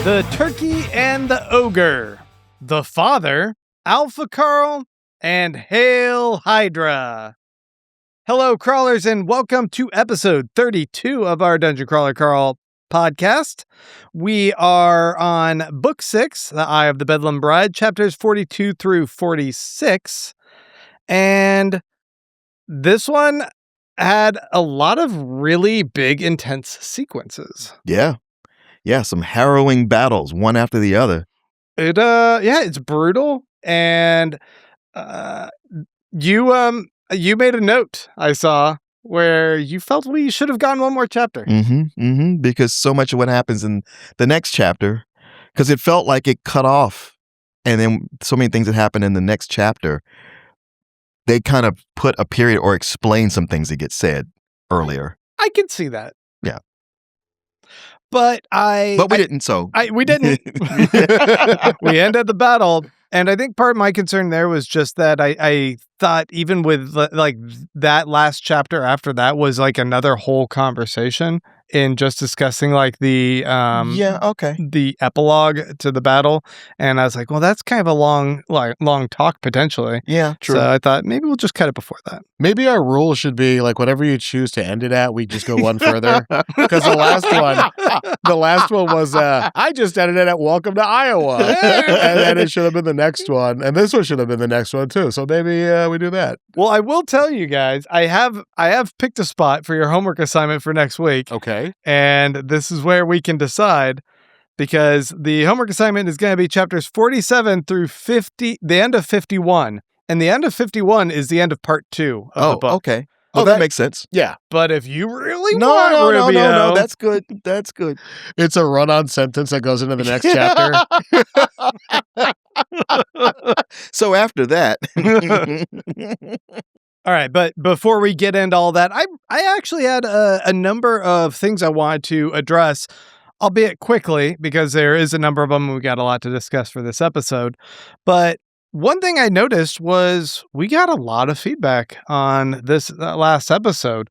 The Turkey and the Ogre, The Father, Alpha Carl, and Hail Hydra. Hello, crawlers, and welcome to episode 32 of our Dungeon Crawler Carl podcast. We are on Book 6, The Eye of the Bedlam Bride, chapters 42 through 46. And this one had a lot of really big, intense sequences. Yeah, some harrowing battles, one after the other. It's brutal. And you made a note I saw where you felt we should have gotten one more chapter. Because so much of what happens in the next chapter, because it felt like it cut off, and then so many things that happened in the next chapter, they kind of put a period or explain some things that get said earlier. I can see that. Yeah. But we didn't. We didn't. We ended the battle. And I think part of my concern there was just that I thought even with like that last chapter after that was like another whole conversation in just discussing like the the epilogue to the battle. And I was like, well, that's kind of a long talk potentially. Yeah, true. So I thought maybe we'll just cut it before that. Maybe our rule should be like whatever you choose to end it at, we just go one further. Because the last one was I just ended it at Welcome to Iowa. And then it should have been the next one. And this one should have been the next one too. So maybe we do that. Well, I will tell you guys, I have picked a spot for your homework assignment for next week. Okay. And this is where we can decide, because the homework assignment is going to be chapters 47 through 50, the end of 51. And the end of 51 is the end of part 2 of the book. Okay. Oh, that makes sense. Yeah. But if you really No, that's good. That's good. It's a run-on sentence that goes into the next chapter. So after that. All right, but before we get into all that, I actually had a number of things I wanted to address, albeit quickly, because there is a number of them and we got a lot to discuss for this episode. But one thing I noticed was we got a lot of feedback on this last episode.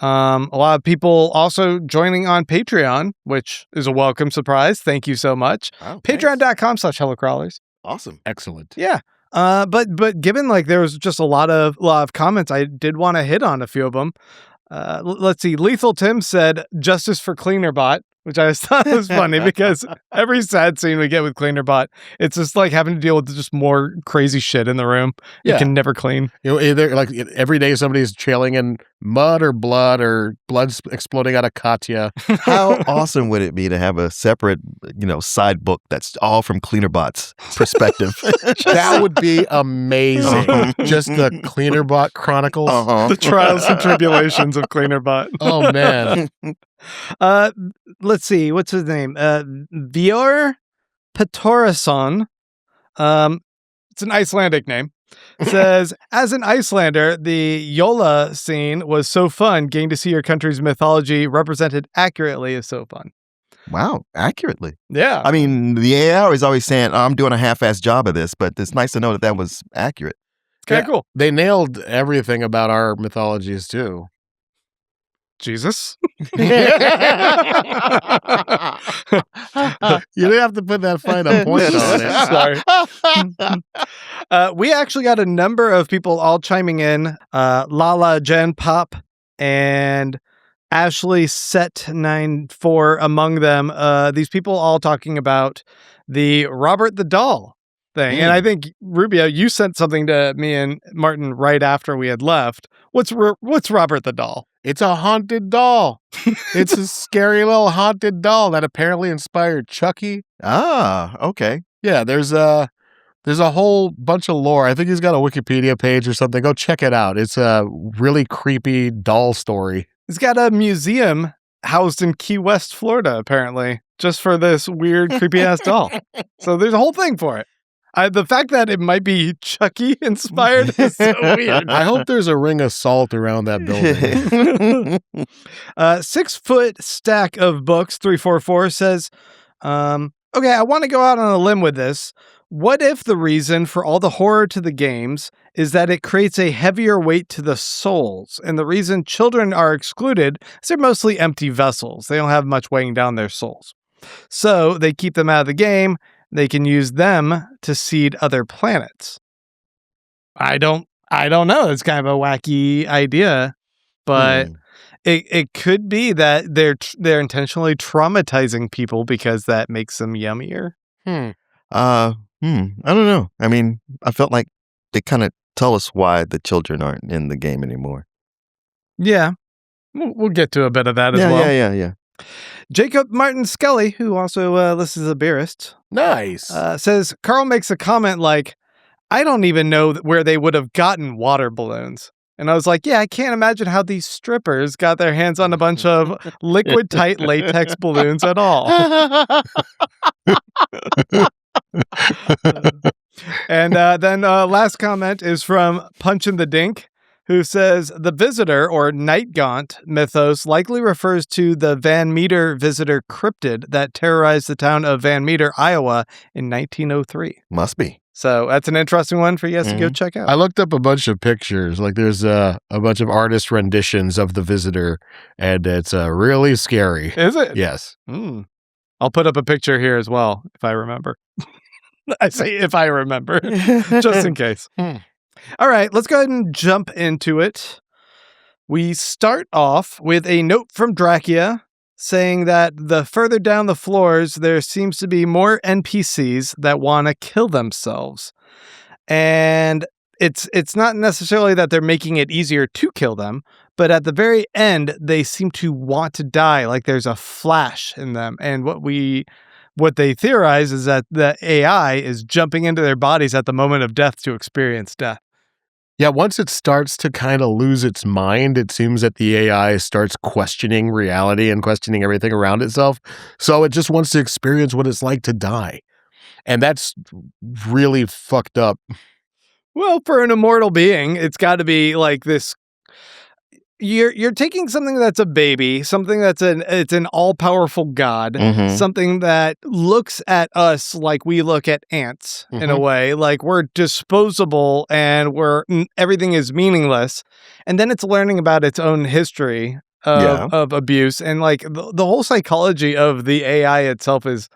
A lot of people also joining on Patreon, which is a welcome surprise. Thank you so much. Oh, Patreon.com/HelloCrawlers. Awesome. Excellent. Yeah. But given like there was just a lot of comments, I did want to hit on a few of them. Let's see. Lethal Tim said justice for Cleanerbot, which I thought was funny because every sad scene we get with Cleanerbot, it's just like having to deal with just more crazy shit in the room. You can never clean. You know, either like every day somebody's trailing in mud or blood exploding out of Katya. How awesome would it be to have a separate, side book that's all from Cleanerbot's perspective? That would be amazing. Just the Cleanerbot Chronicles. The trials and tribulations of Cleanerbot. Oh, man. Let's see. What's his name? Vior Petorason. It's an Icelandic name. Says, as an Icelander, the Yola scene was so fun. Getting to see your country's mythology represented accurately is so fun. Wow, accurately. Yeah. I mean, the AI is always saying, I'm doing a half-assed job of this, but it's nice to know that was accurate. It's kind of cool. They nailed everything about our mythologies, too. Jesus. You didn't have to put that final point on it. Sorry. We actually got a number of people all chiming in. Lala Jen Pop and Ashley Set 94 among them. These people all talking about the Robert the Doll thing. And I think, Rubio, you sent something to me and Martin right after we had left. What's Robert the Doll? It's a haunted doll. It's a scary little haunted doll that apparently inspired Chucky. Ah, okay. Yeah, there's a whole bunch of lore. I think he's got a Wikipedia page or something. Go check it out. It's a really creepy doll story. He's got a museum housed in Key West, Florida, apparently, just for this weird, creepy-ass doll. So there's a whole thing for it. The fact that it might be Chucky inspired is so weird. I hope there's a ring of salt around that building. 6 foot stack of books, 344 says, okay, I want to go out on a limb with this. What if the reason for all the horror to the games is that it creates a heavier weight to the souls, and the reason children are excluded is they're mostly empty vessels. They don't have much weighing down their souls. So they keep them out of the game. They can use them to seed other planets. I don't know. It's kind of a wacky idea, but it could be that they're intentionally traumatizing people because that makes them yummier. I don't know. I mean, I felt like they kind of tell us why the children aren't in the game anymore. Yeah. We'll get to a bit of that as well. Yeah. Jacob Martin Scully, who also lists as a beerist, Nice. says Carl makes a comment like, I don't even know where they would have gotten water balloons. And I was like, yeah, I can't imagine how these strippers got their hands on a bunch of liquid tight latex balloons at all. And then last comment is from Punchin' the Dink, who says the visitor or night gaunt mythos likely refers to the Van Meter visitor cryptid that terrorized the town of Van Meter, Iowa in 1903. Must be. So that's an interesting one for you guys to go check out. I looked up a bunch of pictures. Like there's a bunch of artist renditions of the visitor, and it's really scary. Is it? Yes. I'll put up a picture here as well, if I remember. I say if I remember, just in case. All right, let's go ahead and jump into it. We start off with a note from Dracula saying that the further down the floors, there seems to be more NPCs that want to kill themselves. And it's not necessarily that they're making it easier to kill them, but at the very end, they seem to want to die, like there's a flash in them. And what they theorize is that the AI is jumping into their bodies at the moment of death to experience death. Yeah, once it starts to kind of lose its mind, it seems that the AI starts questioning reality and questioning everything around itself. So it just wants to experience what it's like to die. And that's really fucked up. Well, for an immortal being, it's got to be like this. You're taking something that's a baby, something that's it's an all-powerful god, something that looks at us like we look at ants in a way, like we're disposable and everything is meaningless. And then it's learning about its own history of abuse, and like the whole psychology of the AI itself is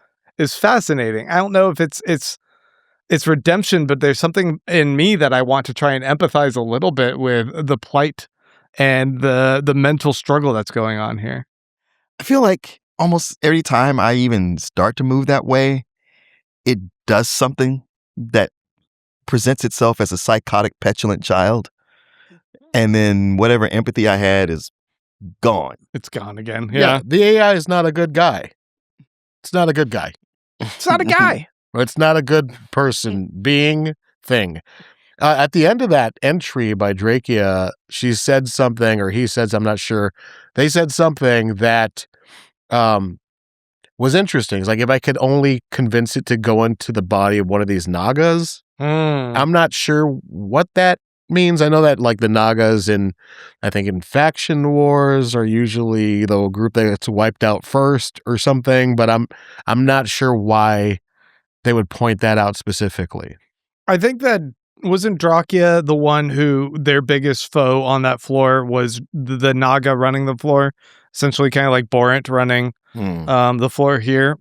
fascinating. I don't know if it's redemption, but there's something in me that I want to try and empathize a little bit with the plight and the mental struggle that's going on here. I feel like almost every time I even start to move that way, it does something that presents itself as a psychotic, petulant child. And then whatever empathy I had is gone. It's gone again. Yeah. The AI is not a good guy. It's not a good guy. It's not a guy. It's not a good person, being, thing. At the end of that entry by Dracula, she said something, or he said, I'm not sure. They said something that was interesting. It's like, if I could only convince it to go into the body of one of these Nagas, I'm not sure what that means. I know that like the Nagas I think in faction wars are usually the group that gets wiped out first or something, but I'm not sure why they would point that out specifically. I think that wasn't Dracula the one who their biggest foe on that floor was the Naga running the floor, essentially kind of like Borant running the floor here.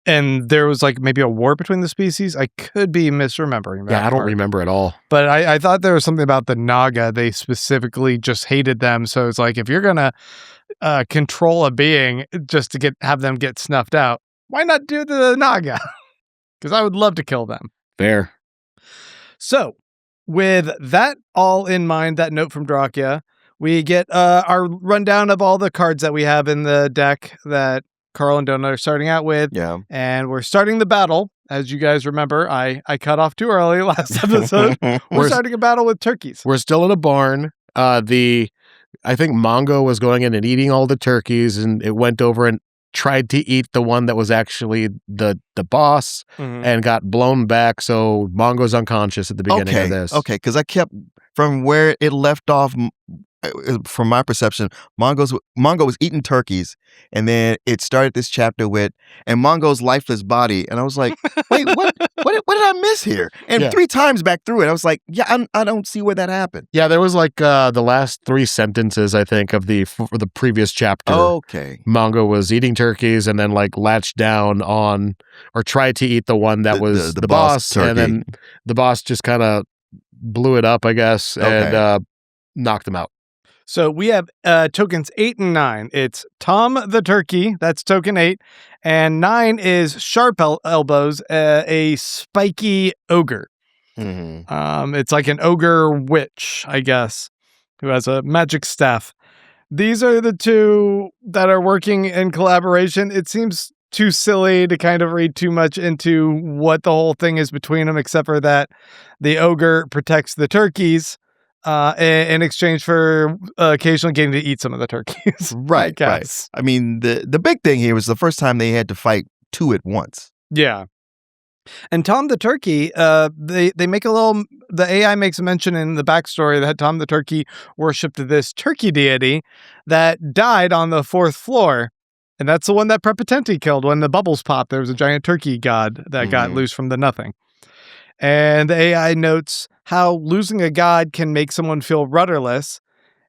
And there was like maybe a war between the species. I could be misremembering that. Yeah, I don't remember at all. But I thought there was something about the Naga. They specifically just hated them. So it's like, if you're going to control a being just to have them get snuffed out, why not do the Naga? Because I would love to kill them. Fair. So, with that all in mind, that note from Dracula, we get our rundown of all the cards that we have in the deck that Carl and Donut are starting out with. Yeah. And we're starting the battle. As you guys remember, I cut off too early last episode. We're starting a battle with turkeys. We're still in a barn. I think Mongo was going in and eating all the turkeys, and it went over and tried to eat the one that was actually the boss and got blown back. So Mongo's unconscious at the beginning of this. Okay, because I kept from where it left off, from my perception, Mongo was eating turkeys, and then it started this chapter with and Mongo's lifeless body, and I was like, wait, what did I miss here? And Yeah. 3 times back through it, I was like, yeah, I don't see where that happened. Yeah, there was like the last 3 sentences, I think, of the previous chapter. Okay. Mongo was eating turkeys and then like latched down on or tried to eat the one that was the boss, turkey. and then the boss just kind of blew it up, I guess, and knocked him out. So we have tokens 8 and 9. It's Tom the Turkey, that's token 8, and 9 is Sharp Elbows, a spiky ogre. Mm-hmm. It's like an ogre witch, I guess, who has a magic staff. These are the two that are working in collaboration. It seems too silly to kind of read too much into what the whole thing is between them, except for that the ogre protects the turkeys in exchange for occasionally getting to eat some of the turkeys. Right, right. I mean, the big thing here was the first time they had to fight 2 at once. Yeah. And Tom the Turkey, they make the AI makes a mention in the backstory that Tom the Turkey worshipped this turkey deity that died on the 4th floor. And that's the one that Prepotenti killed when the bubbles popped. There was a giant turkey god that got loose from the nothing. And the AI notes how losing a god can make someone feel rudderless.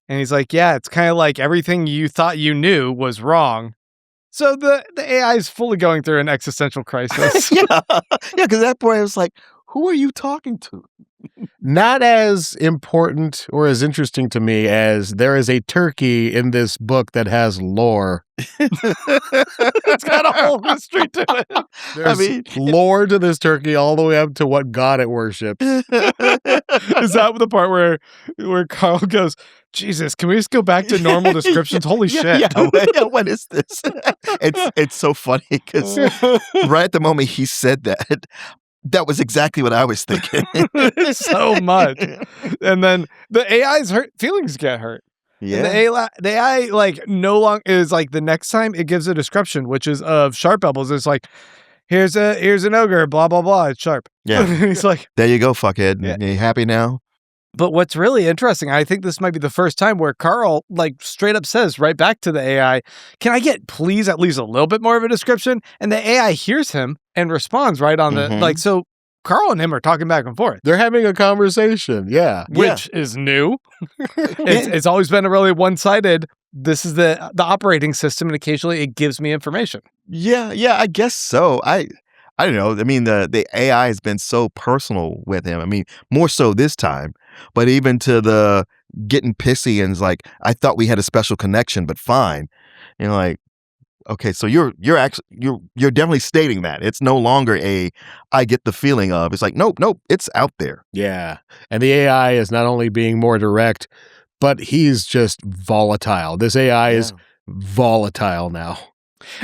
And he's like, yeah, it's kind of like everything you thought you knew was wrong. So the AI is fully going through an existential crisis. Yeah, because at that point I was like, who are you talking to? Not as important or as interesting to me as there is a turkey in this book that has lore. It's got a whole history to it. There's lore to this turkey all the way up to what god it worships. Is that the part where Carl goes, Jesus, can we just go back to normal descriptions? Holy shit. Yeah, what is this? It's so funny because right at the moment he said that was exactly what I was thinking. So much. And then the AI's feelings get hurt. Yeah. And the AI like no longer is like the next time it gives a description, which is of Sharp Elbows. It's like, here's an ogre, blah, blah, blah. It's sharp. Yeah. He's like, there you go, fuckhead. Yeah. You happy now? But what's really interesting, I think this might be the first time where Carl like straight up says right back to the AI, can I get please at least a little bit more of a description? And the AI hears him and responds right on the like, so Carl and him are talking back and forth. They're having a conversation. Yeah. Which is new. It's always been a really one-sided, this is the operating system, and occasionally it gives me information. Yeah, I guess so. I don't know. I mean, the AI has been so personal with him. I mean, more so this time. But even to the getting pissy and it's like, I thought we had a special connection, but fine. You know, like, okay, so you're definitely stating that. It's no longer I get the feeling of. It's like, nope, it's out there. Yeah. And the AI is not only being more direct, but he's just volatile. This AI is volatile now.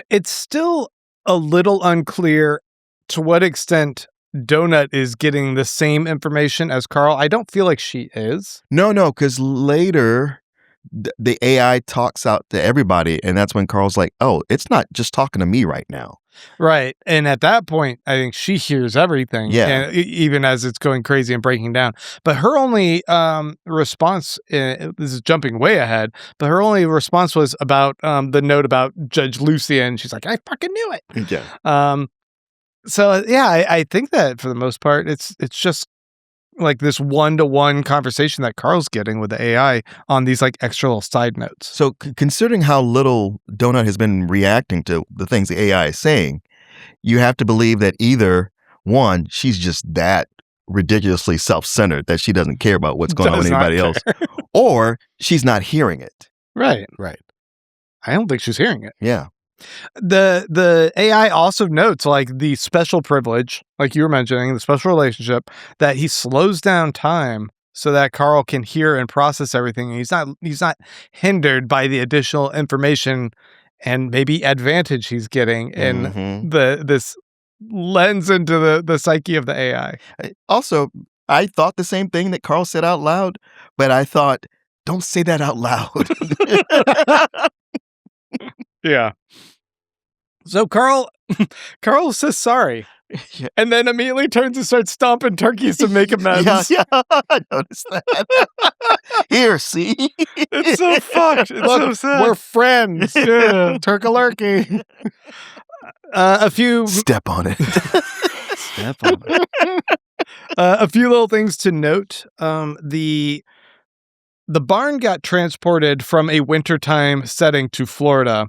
It's still a little unclear to what extent Donut is getting the same information as Carl. I don't feel like she is. No, because later the AI talks out to everybody, and that's when Carl's like, oh, it's not just talking to me right now. Right. And at that point, I think she hears everything. Yeah. And even as it's going crazy and breaking down. But her only response, this is jumping way ahead, but her only response was about the note about Judge Lucian. She's like, I fucking knew it. Yeah. So, yeah, I think that for the most part, it's just like this one-to-one conversation that Carl's getting with the AI on these like extra little side notes. So considering how little Donut has been reacting to the things the AI is saying, you have to believe that either, one, she's just that ridiculously self-centered that she doesn't care about what's going on with anybody else, or she's not hearing it. Right. I don't think she's hearing it. Yeah. The AI also notes like the special privilege, like you were mentioning, the special relationship that he slows down time so that Carl can hear and process everything. And he's not hindered by the additional information and maybe advantage he's getting in this lens into the psyche of the AI. Also, I thought the same thing that Carl said out loud, but I thought, don't say that out loud. Yeah. So Carl says sorry. and then immediately turns and starts stomping turkeys to make amends. Yeah, I noticed that. Here, see? It's so fucked. It's so Look, sad. we're friends. Yeah. Turkalurkey. A few Step on it. Step on it. A few little things to note. The barn got transported from a wintertime setting to Florida.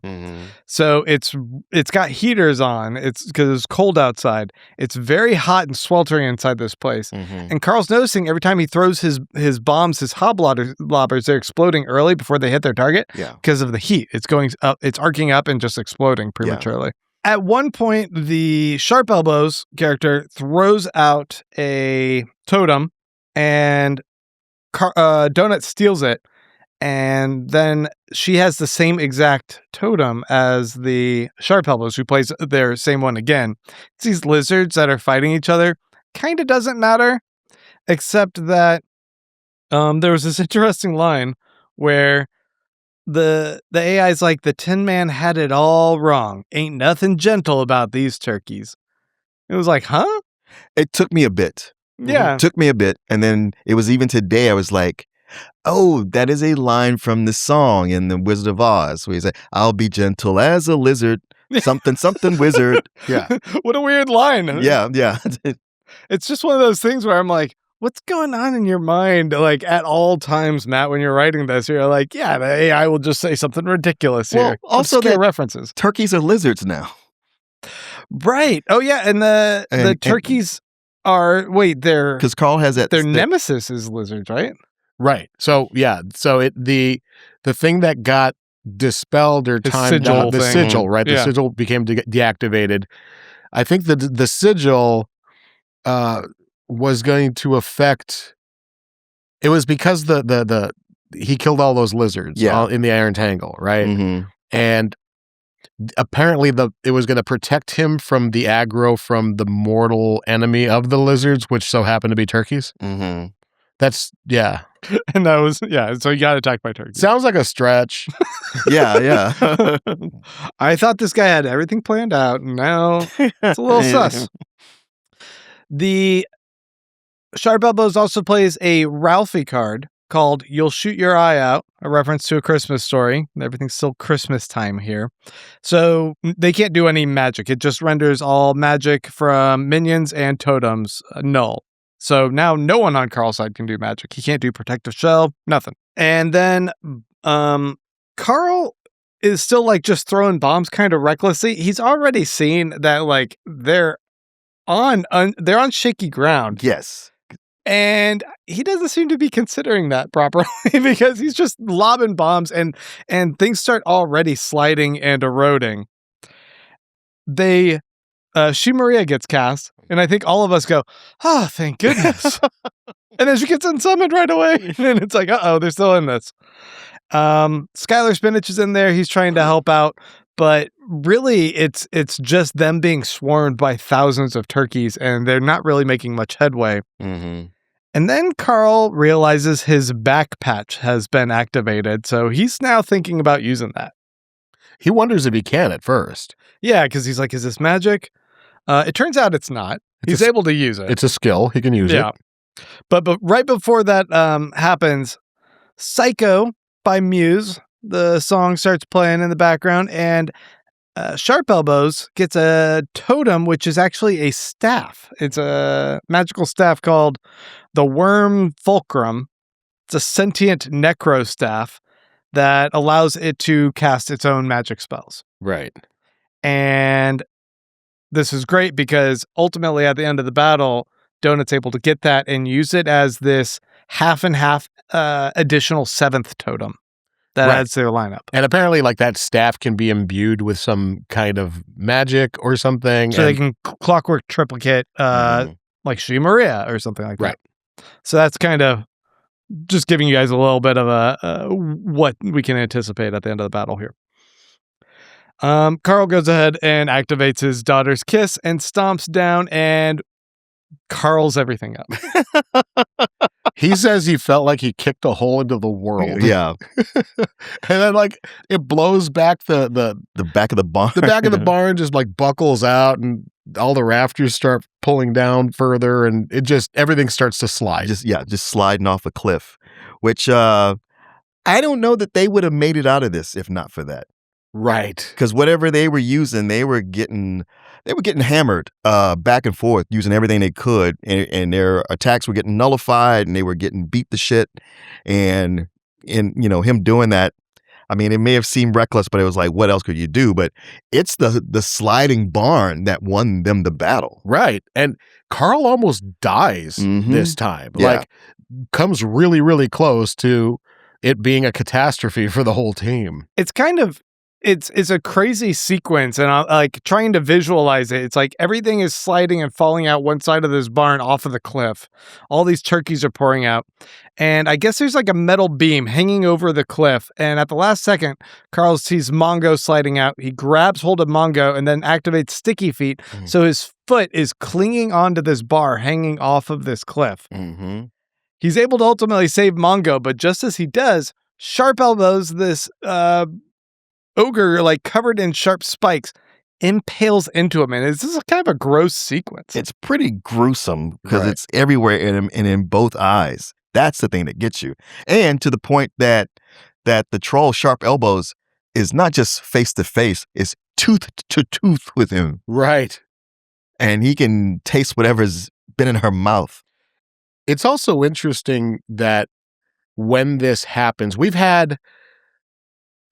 So it's got heaters on. It's because it's cold outside. It's very hot and sweltering inside this place. And Carl's noticing every time he throws his bombs, his hoblobbers, they're exploding early before they hit their target because of the heat. It's going up, it's arcing up and just exploding prematurely. At one point, the Sharp Elbows character throws out a totem and Donut steals it, and then she has the same exact totem as the Sharp Elbows, who plays their same one again. It's these lizards that are fighting each other. Kind of doesn't matter, except that there was this interesting line where the AI is like, the Tin Man had it all wrong. Ain't nothing gentle about these turkeys. It was like, huh? It took me a bit. Yeah. It took me a bit. And then it was even today, I was like, oh, that is a line from the song in The Wizard of Oz where he's like, I'll be gentle as a lizard, something, something wizard. Yeah. What a weird line. Yeah. It's just one of those things where I'm like, what's going on in your mind? Like at all times, Matt, when you're writing this, you're like, yeah, the AI will just say something ridiculous here. Well, also obscure that references. Turkeys are lizards now. Right. Oh, yeah. And the turkeys are, they're... Because Carl has that... Their nemesis is lizards, right? Right. So, yeah. So the thing that got dispelled or timed out, the sigil, right? The sigil became deactivated. I think the sigil was going to affect... It was because he killed all those lizards in the Iron Tangle, right? And apparently it was going to protect him from the aggro from the mortal enemy of the lizards, which so happened to be turkeys. That's, yeah. And that was, so he got attacked by turkeys. Sounds like a stretch. Yeah. I thought this guy had everything planned out, and now it's a little sus. The Sharp Elbows also plays a Ralphie card called You'll Shoot Your Eye Out, a reference to A Christmas Story. Everything's still Christmas time here. So they can't do any magic. It just renders all magic from minions and totems null. So now no one on Carl's side can do magic. He can't do Protective Shell, nothing. And then Carl is still like just throwing bombs kind of recklessly. He's already seen that like they're on shaky ground. Yes. And he doesn't seem to be considering that properly because he's just lobbing bombs and things start already sliding and eroding. She Maria gets cast, and I think all of us go, oh, thank goodness. And then she gets unsummoned right away. And it's like, uh-oh, they're still in this. Skylar Spinach is in there. He's trying to help out. But really, it's just them being swarmed by thousands of turkeys, and they're not really making much headway. And then Carl realizes his back patch has been activated, so he's now thinking about using that. He wonders if he can at first. Yeah, because he's like, is this magic? It turns out it's not. He's able to use it. It's a skill. He can use it. But right before that happens, Psycho by Muse, the song starts playing in the background, and Sharp Elbows gets a totem, which is actually a staff. It's a magical staff called the Worm Fulcrum. It's a sentient necro staff that allows it to cast its own magic spells. Right. And this is great because ultimately at the end of the battle, Donut's able to get that and use it as this half and half additional 7th totem that adds to their lineup. And apparently like that staff can be imbued with some kind of magic or something. So they can clockwork triplicate like She Maria or something like that. So that's kind of just giving you guys a little bit of a what we can anticipate at the end of the battle here. Carl goes ahead and activates his daughter's kiss and stomps down and Carl's everything up. He says he felt like he kicked a hole into the world. Yeah. And then like it blows back the back of the barn. The back of the barn just like buckles out and all the rafters start pulling down further, and everything starts to slide. Just sliding off a cliff, which I don't know that they would have made it out of this if not for that. Right. Because whatever they were using, they were getting hammered back and forth, using everything they could, and their attacks were getting nullified, and they were getting beat to shit. And him doing that, I mean, it may have seemed reckless, but it was like, what else could you do? But it's the sliding barn that won them the battle. Right. And Carl almost dies this time. Yeah. Like, comes really, really close to it being a catastrophe for the whole team. It's kind of, it's a crazy sequence, and I'm like trying to visualize it. It's like everything is sliding and falling out one side of this barn off of the cliff. All these turkeys are pouring out. And I guess there's like a metal beam hanging over the cliff. And at the last second, Carl sees Mongo sliding out. He grabs hold of Mongo and then activates Sticky Feet. So his foot is clinging onto this bar hanging off of this cliff. He's able to ultimately save Mongo, but just as he does, Sharp Elbows, this ogre, like covered in sharp spikes, impales into him. And this is kind of a gross sequence. It's pretty gruesome because it's everywhere in him and in both eyes. That's the thing that gets you. And to the point that the troll Sharp Elbows is not just face to face, it's tooth to tooth with him. Right. And he can taste whatever's been in her mouth. It's also interesting that when this happens, we've had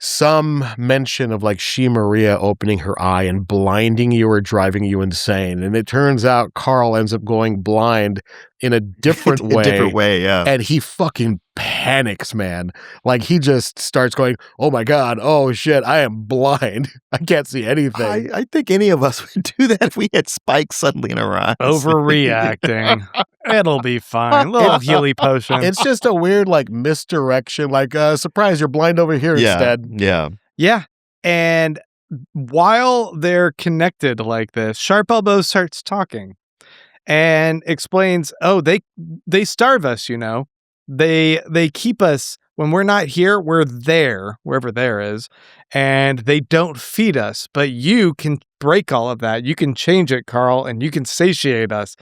some mention of like She Maria opening her eye and blinding you or driving you insane. And it turns out Carl ends up going blind in a different way. A different way, yeah. And he fucking panics, man. Like he just starts going, oh my God, oh shit, I am blind. I can't see anything. I think any of us would do that if we had spikes suddenly in our eyes. Overreacting. It'll be fine. Little Healy potion. It's just a weird like misdirection. Like, surprise, you're blind over here instead. Yeah. Yeah. And while they're connected like this, Sharp Elbows starts talking and explains, oh, they starve us, They keep us when we're not here, we're there, wherever there is, and they don't feed us. But you can break all of that. You can change it, Carl, and you can satiate us.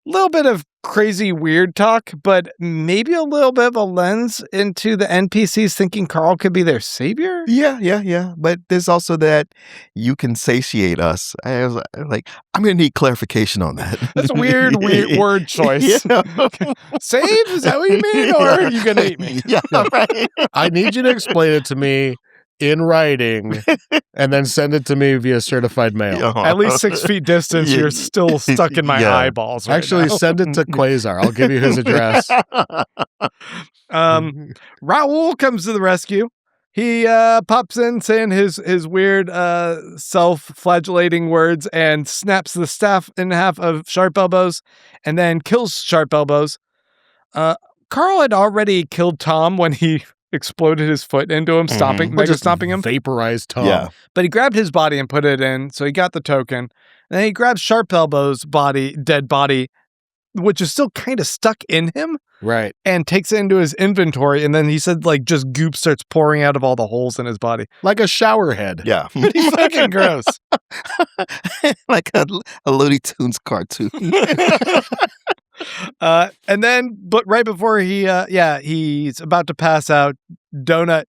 A little bit of crazy weird talk, but maybe a little bit of a lens into the NPCs thinking Carl could be their savior. Yeah. But there's also that you can satiate us. I was like, I'm going to need clarification on that. That's a weird word choice. Save? Is that what you mean? Or are you going to eat me? Yeah, right. I need you to explain it to me in writing and then send it to me via certified mail. At least 6 feet distance, you're still stuck in my eyeballs right Actually, now. send it to Quasar. I'll give you his address. Raoul comes to the rescue. He pops in saying his weird self-flagellating words and snaps the staff in half of Sharp Elbows and then kills Sharp Elbows. Carl had already killed Tom when he exploded his foot into him, stomping him. Vaporized Tom. Yeah. But he grabbed his body and put it in, so he got the token. And then he grabbed Sharp Elbow's dead body, which is still kind of stuck in him. Right. And takes it into his inventory. And then he said, like, just goop starts pouring out of all the holes in his body. Like a shower head. Yeah. Pretty fucking gross. Like a Looney Tunes cartoon. And then, but right before he's about to pass out, Donut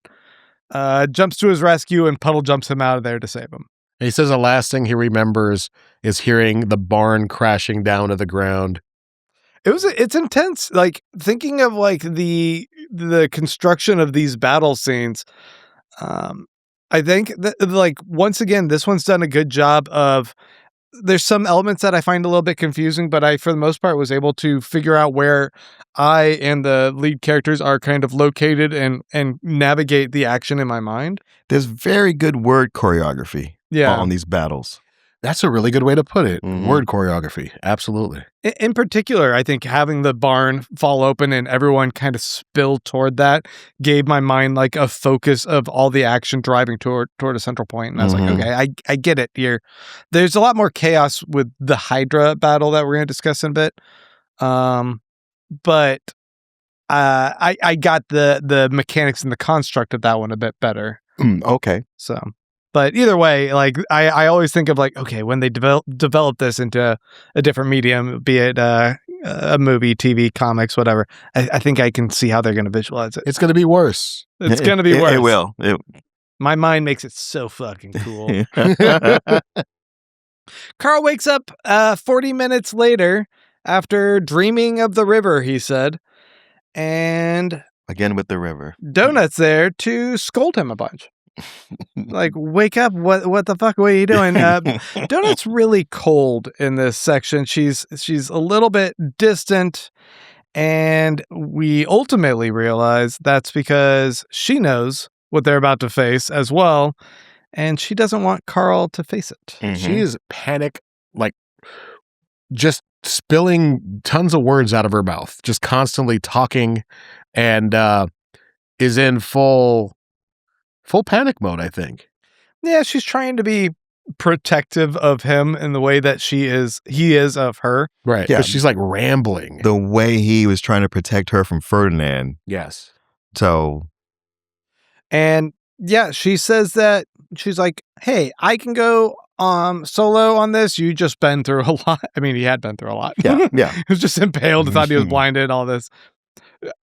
jumps to his rescue and Puddle jumps him out of there to save him. He says the last thing he remembers is hearing the barn crashing down to the ground. It's intense. Like thinking of like the construction of these battle scenes. I think that like once again, this one's done a good job of. There's some elements that I find a little bit confusing, but I, for the most part, was able to figure out where I and the lead characters are kind of located and navigate the action in my mind. There's very good word choreography on these battles. That's a really good way to put it. Word choreography. Absolutely. In particular, I think having the barn fall open and everyone kind of spill toward that gave my mind like a focus of all the action driving toward a central point. And I was like, okay, I get it here. There's a lot more chaos with the Hydra battle that we're going to discuss in a bit. But I got the mechanics and the construct of that one a bit better. Okay. So But either way, like I always think of like, okay, when they develop this into a different medium, be it a movie, TV, comics, whatever, I think I can see how they're going to visualize it. It's going to be worse. It's going to be worse. It will. My mind makes it so fucking cool. Carl wakes up 40 minutes later after dreaming of the river, he said. And again with the river. Donut's there to scold him a bunch. Like, wake up. What the fuck? What are you doing? Donut's really cold in this section. She's a little bit distant. And we ultimately realize that's because she knows what they're about to face as well. And she doesn't want Carl to face it. Mhm. She is panic, like just spilling tons of words out of her mouth, just constantly talking, and is in full panic mode, I think. Yeah, she's trying to be protective of him in the way that he is of her. Right. Yeah. But she's like rambling. The way he was trying to protect her from Ferdinand. Yes. So. And yeah, she says that she's like, hey, I can go solo on this. You just been through a lot. I mean, he had been through a lot. Yeah. He was just impaled, thought he was blinded, all this.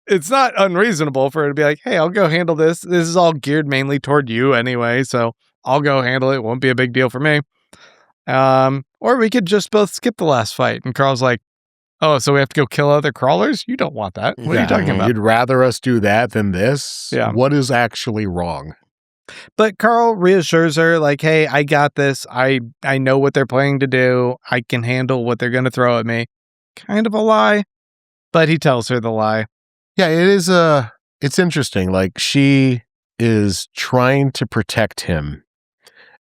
It's not unreasonable for her to be like, hey, I'll go handle this. This is all geared mainly toward you anyway, so I'll go handle it. It won't be a big deal for me. Or we could just both skip the last fight. And Carl's like, oh, so we have to go kill other crawlers? You don't want that. What are you talking about? You'd rather us do that than this? Yeah. What is actually wrong? But Carl reassures her, like, hey, I got this. I know what they're planning to do. I can handle what they're going to throw at me. Kind of a lie, but he tells her the lie. Yeah, it is it's interesting. Like, she is trying to protect him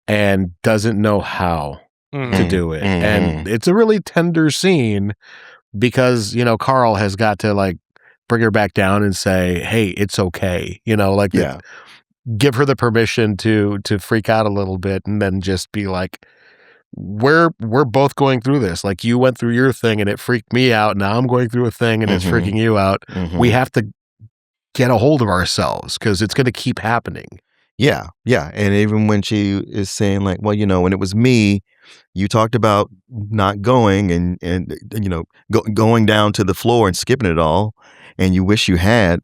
and doesn't know how to do it. And it's a really tender scene because, you know, Carl has got to like bring her back down and say, hey, it's okay. You know, like give her the permission to freak out a little bit and then just be like, we're both going through this. Like, you went through your thing and it freaked me out. Now I'm going through a thing and it's freaking you out. We have to get a hold of ourselves because it's going to keep happening. Yeah. Yeah. And even when she is saying like, well, you know, when it was me, you talked about not going and you know, going down to the floor and skipping it all. And you wish you had.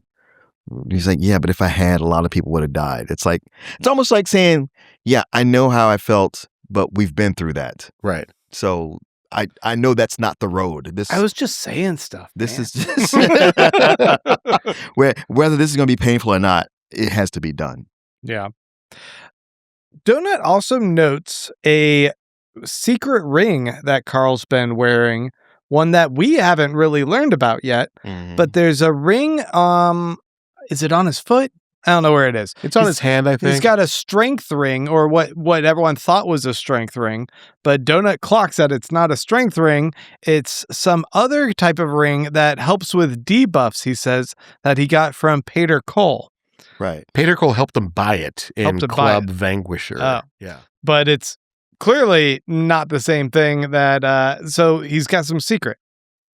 He's like, yeah, but if I had, a lot of people would have died. It's like, it's almost like saying, yeah, I know how I felt, but we've been through that. Right. So I know that's not the road. I was just saying stuff. This is just whether this is going to be painful or not, it has to be done. Yeah. Donut also notes a secret ring that Carl's been wearing, one that we haven't really learned about yet. But there's a ring. Is it on his foot? I don't know where it is. It's on his hand, I think. He's got a strength ring, or what everyone thought was a strength ring. But Donut clocks that it's not a strength ring. It's some other type of ring that helps with debuffs, he says, that he got from Pater Cole. Right. Pater Cole helped him buy it in Club Vanquisher. Oh. Yeah. But it's clearly not the same thing that, so he's got some secret.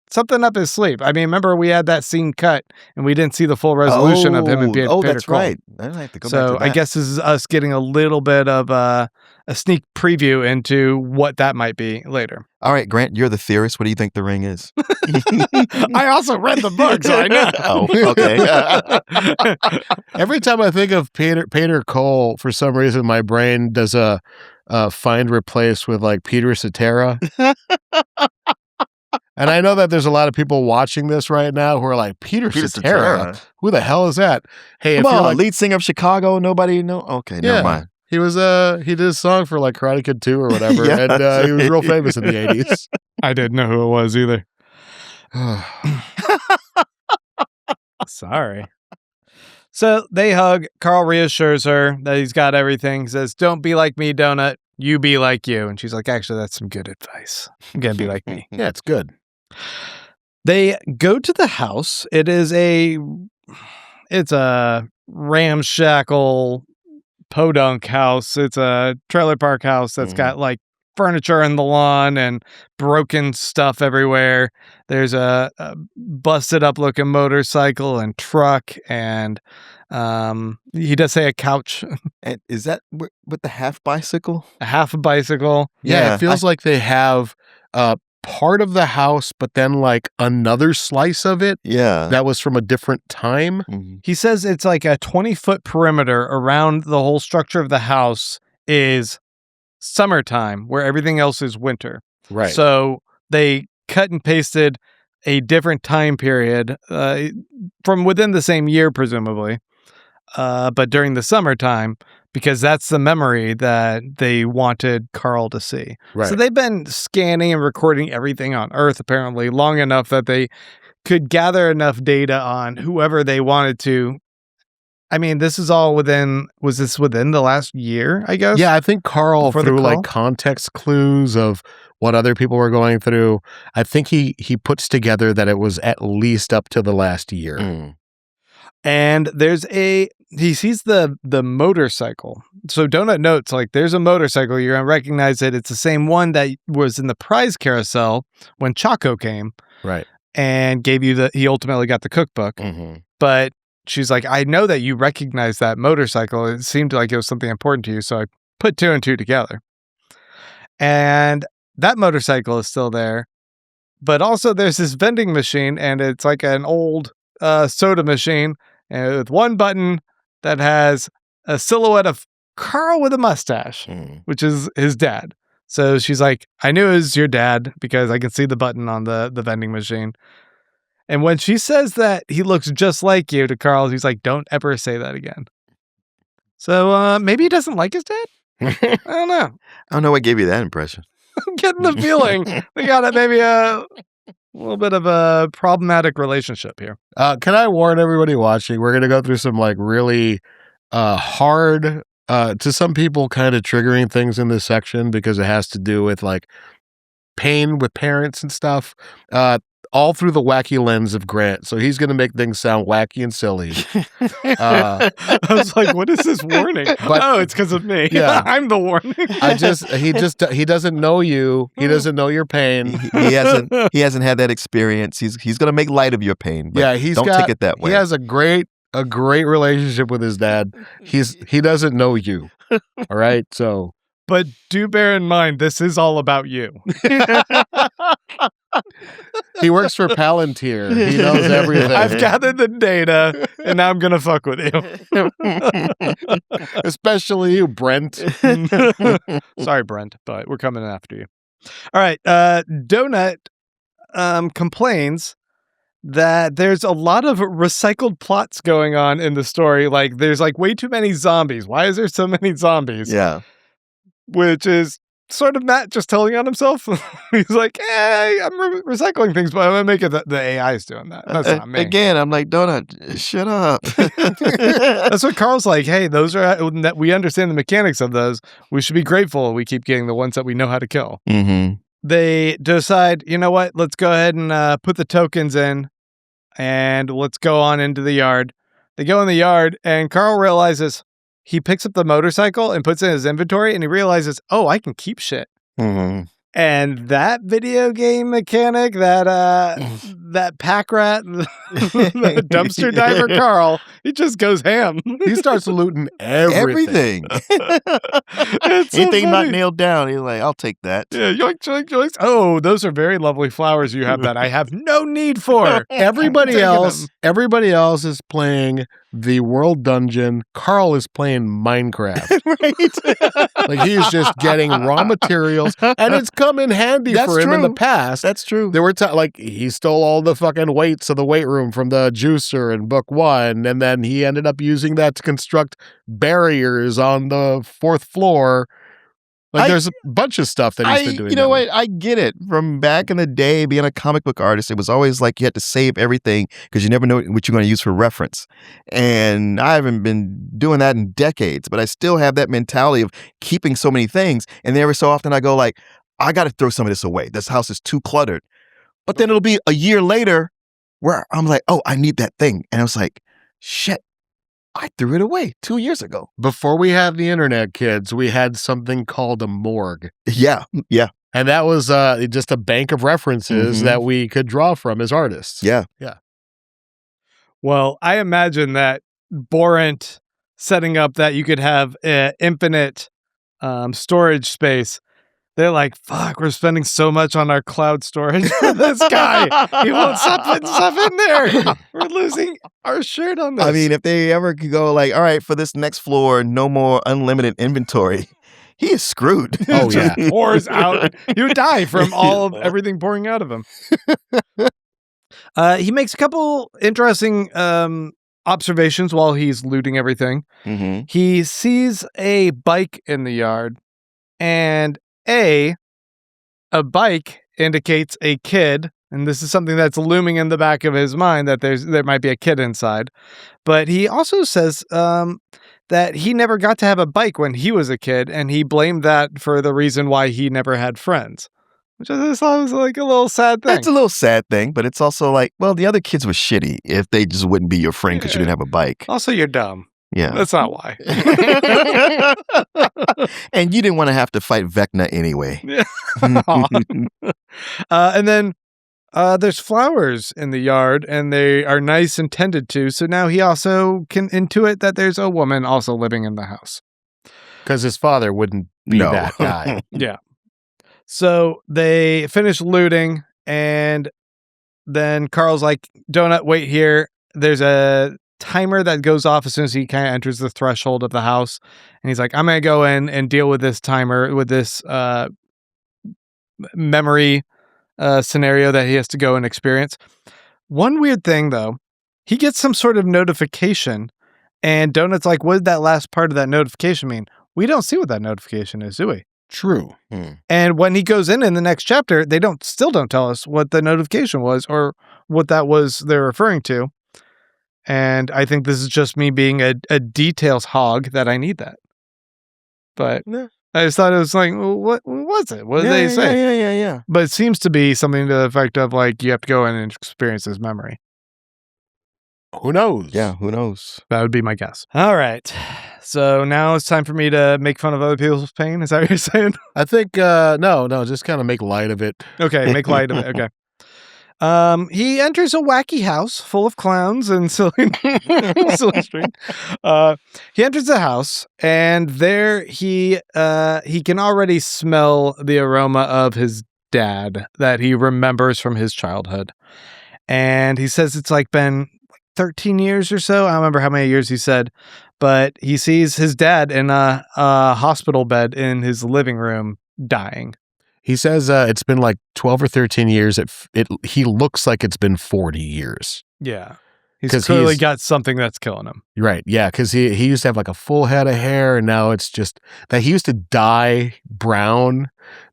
Something up his sleeve. I mean, remember we had that scene cut and we didn't see the full resolution of him and Pater Cole. That's right. I have to go back to that. I guess this is us getting a little bit of a sneak preview into what that might be later. All right, Grant, you're the theorist. What do you think the ring is? I also read the book, so I know. Oh, okay. Every time I think of Pater Cole, for some reason, my brain does a find replace with like Peter Cetera. And I know that there's a lot of people watching this right now who are like, Peter Cetera? Who the hell is that? Hey, Come if you're on, like, lead singer of Chicago, nobody know? Okay, never mind. He was he did a song for like Karate Kid 2 or whatever, and he was real famous in the 80s. I didn't know who it was either. Sorry. So they hug. Carl reassures her that he's got everything. He says, don't be like me, Donut. You be like you. And she's like, actually, that's some good advice. I'm going to be like me. Yeah, it's good. They go to the house. It's a ramshackle podunk house. It's a trailer park house that's got like furniture in the lawn and broken stuff everywhere. There's a busted up looking motorcycle and truck and He does say a couch, And is that with the half bicycle? a half a bicycle. Yeah, it feels like they have part of the house, but then like another slice of it Yeah. that was from a different time. Mhm. He says it's like a 20-foot perimeter around the whole structure of the house is summertime, where everything else is winter. Right. So they cut and pasted a different time period from within the same year, presumably, but during the summertime, because that's the memory that they wanted Carl to see. Right. So they've been scanning and recording everything on Earth, apparently, long enough that they could gather enough data on whoever they wanted to. I mean, this is all was this within the last year, I guess? Yeah, I think Carl, Before the through call? like context clues of what other people were going through, I think he puts together that it was at least up to the last year. Mm. And he sees the motorcycle. So Donut notes, like, there's a motorcycle. You're going to recognize it. It's the same one that was in the prize carousel when Chaco came Right. and gave you he ultimately got the cookbook. Mhm. But she's like, I know that you recognize that motorcycle. It seemed like it was something important to you. So I put 2 and 2 together. And that motorcycle is still there. But also there's this vending machine, and it's like an old soda machine with one button that has a silhouette of Carl with a mustache, Mm. which is his dad. So she's like, I knew it was your dad because I can see the button on the vending machine. And when she says that he looks just like you to Carl, he's like, don't ever say that again. So maybe he doesn't like his dad? I don't know. I don't know what gave you that impression. I'm getting the feeling they got maybe a little bit of a problematic relationship here. Can I warn everybody watching? We're going to go through some like really hard, to some people, kind of triggering things in this section because it has to do with like pain with parents and stuff. All through the wacky lens of Grant. So he's going to make things sound wacky and silly. I was like, what is this warning? But- it's because of me. Yeah. I'm the warning. He doesn't know you. He doesn't know your pain. He hasn't had that experience. He's going to make light of your pain. But Yeah, don't take it that way. He has a great relationship with his dad. He doesn't know you. All right. So, But do bear in mind, this is all about you. he works for Palantir. He knows everything. I've gathered the data, and now I'm going to fuck with you. Especially you, Brent. Sorry, Brent, but we're coming after you. All right. Donut complains that there's a lot of recycled plots going on in the story. Like, there's like way too many zombies. Why is there so many zombies? Yeah. Which is sort of Matt just telling on himself. He's like, hey, I'm recycling things, but I'm going to make it that the AI is doing that. That's not me. Again, I'm like, Donut, shut up. That's what Carl's like. Hey, those are that we understand the mechanics of those. We should be grateful we keep getting the ones that we know how to kill. Mm-hmm. They decide, you know what? Let's go ahead and put the tokens in, and let's go on into the yard. They go in the yard, and Carl realizes he picks up the motorcycle and puts it in his inventory, and he realizes, oh, I can keep shit. Mm-hmm. And that video game mechanic, that pack rat, the dumpster diver Carl, he just goes ham. He starts looting everything. It's so Anything not funny. nailed down, he's like, I'll take that. Yeah, yoink, yoink, yoink. Oh, those are very lovely flowers you have that I have no need for. Everybody Taking else is playing the world dungeon. Carl is playing Minecraft. Right. Like he's just getting raw materials, and it's come in handy That's for him in the true. past. That's true. There were like he stole all the fucking weights of the weight room from the juicer in book 1, and then he ended up using that to construct barriers on the 4th floor. Like there's a bunch of stuff that he's been doing. You know what? I get it. From back in the day, being a comic book artist, it was always like you had to save everything because you never know what you're going to use for reference. And I haven't been doing that in decades, but I still have that mentality of keeping so many things. And every so often I go like, I got to throw some of this away. This house is too cluttered. But then it'll be a year later where I'm like, oh, I need that thing. And I was like, shit, I threw it away 2 years ago. Before we had the internet, kids, we had something called a morgue. Yeah. Yeah. And that was just a bank of references Mhm. that we could draw from as artists. Yeah. Well, I imagine that Borant setting up that you could have infinite storage space. They're like, fuck, we're spending so much on our cloud storage for this guy. He won't stop putting stuff in there. We're losing our shirt on this. I mean, if they ever could go like, all right, for this next floor, no more unlimited inventory, he is screwed. Oh, yeah. Pours out. You would die from all of everything pouring out of him. He makes a couple interesting observations while he's looting everything. Mm-hmm. He sees a bike in the yard, and a bike indicates a kid, and this is something that's looming in the back of his mind, that there might be a kid inside. But he also says that he never got to have a bike when he was a kid, and he blamed that for the reason why he never had friends, which I just thought was like a little sad thing. That's a little sad thing, but it's also like, well, the other kids were shitty if they just wouldn't be your friend because you didn't have a bike. Also, you're dumb. Yeah. That's not why. And you didn't want to have to fight Vecna anyway. And then there's flowers in the yard, and they are nice and tended to. So now he also can intuit that there's a woman also living in the house. Because his father wouldn't be that guy. Yeah. So they finish looting, and then Carl's like, Donut, wait here. There's a timer that goes off as soon as he kind of enters the threshold of the house. And he's like, I'm going to go in and deal with this timer, with this memory scenario that he has to go and experience. One weird thing, though, he gets some sort of notification, and Donut's like, what did that last part of that notification mean? We don't see what that notification is, do we? True. And when he goes in the next chapter, they still don't tell us what the notification was or what that was they're referring to. And I think this is just me being a details hog that I need that. But I just thought it was like, well, what was it? What did they say? Yeah. But it seems to be something to the effect of like, you have to go in and experience his memory. Who knows? Yeah, who knows? That would be my guess. All right. So now it's time for me to make fun of other people's pain. Is that what you're saying? I think, no, just kind of make light of it. Okay, make light of it. Okay. He enters a wacky house full of clowns and silly string. He enters the house, and there he can already smell the aroma of his dad that he remembers from his childhood. And he says it's like been 13 years or so. I don't remember how many years he said, but he sees his dad in a hospital bed in his living room dying. He says it's been like 12 or 13 years. He looks like it's been 40 years. Yeah. He's clearly got something that's killing him. Right. Yeah. Because he used to have like a full head of hair, and now it's just that he used to dye brown,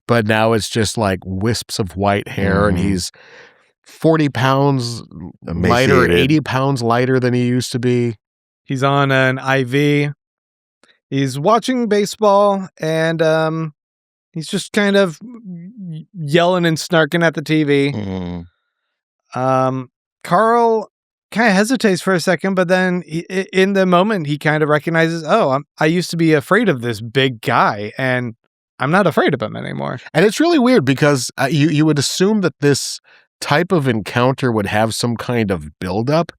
but now it's just like wisps of white hair, and he's 40 pounds lighter, 80 pounds lighter than he used to be. He's on an IV. He's watching baseball, and he's just kind of yelling and snarking at the TV. Carl kind of hesitates for a second, but then in the moment, he kind of recognizes, I used to be afraid of this big guy, and I'm not afraid of him anymore. And it's really weird because you would assume that this type of encounter would have some kind of buildup,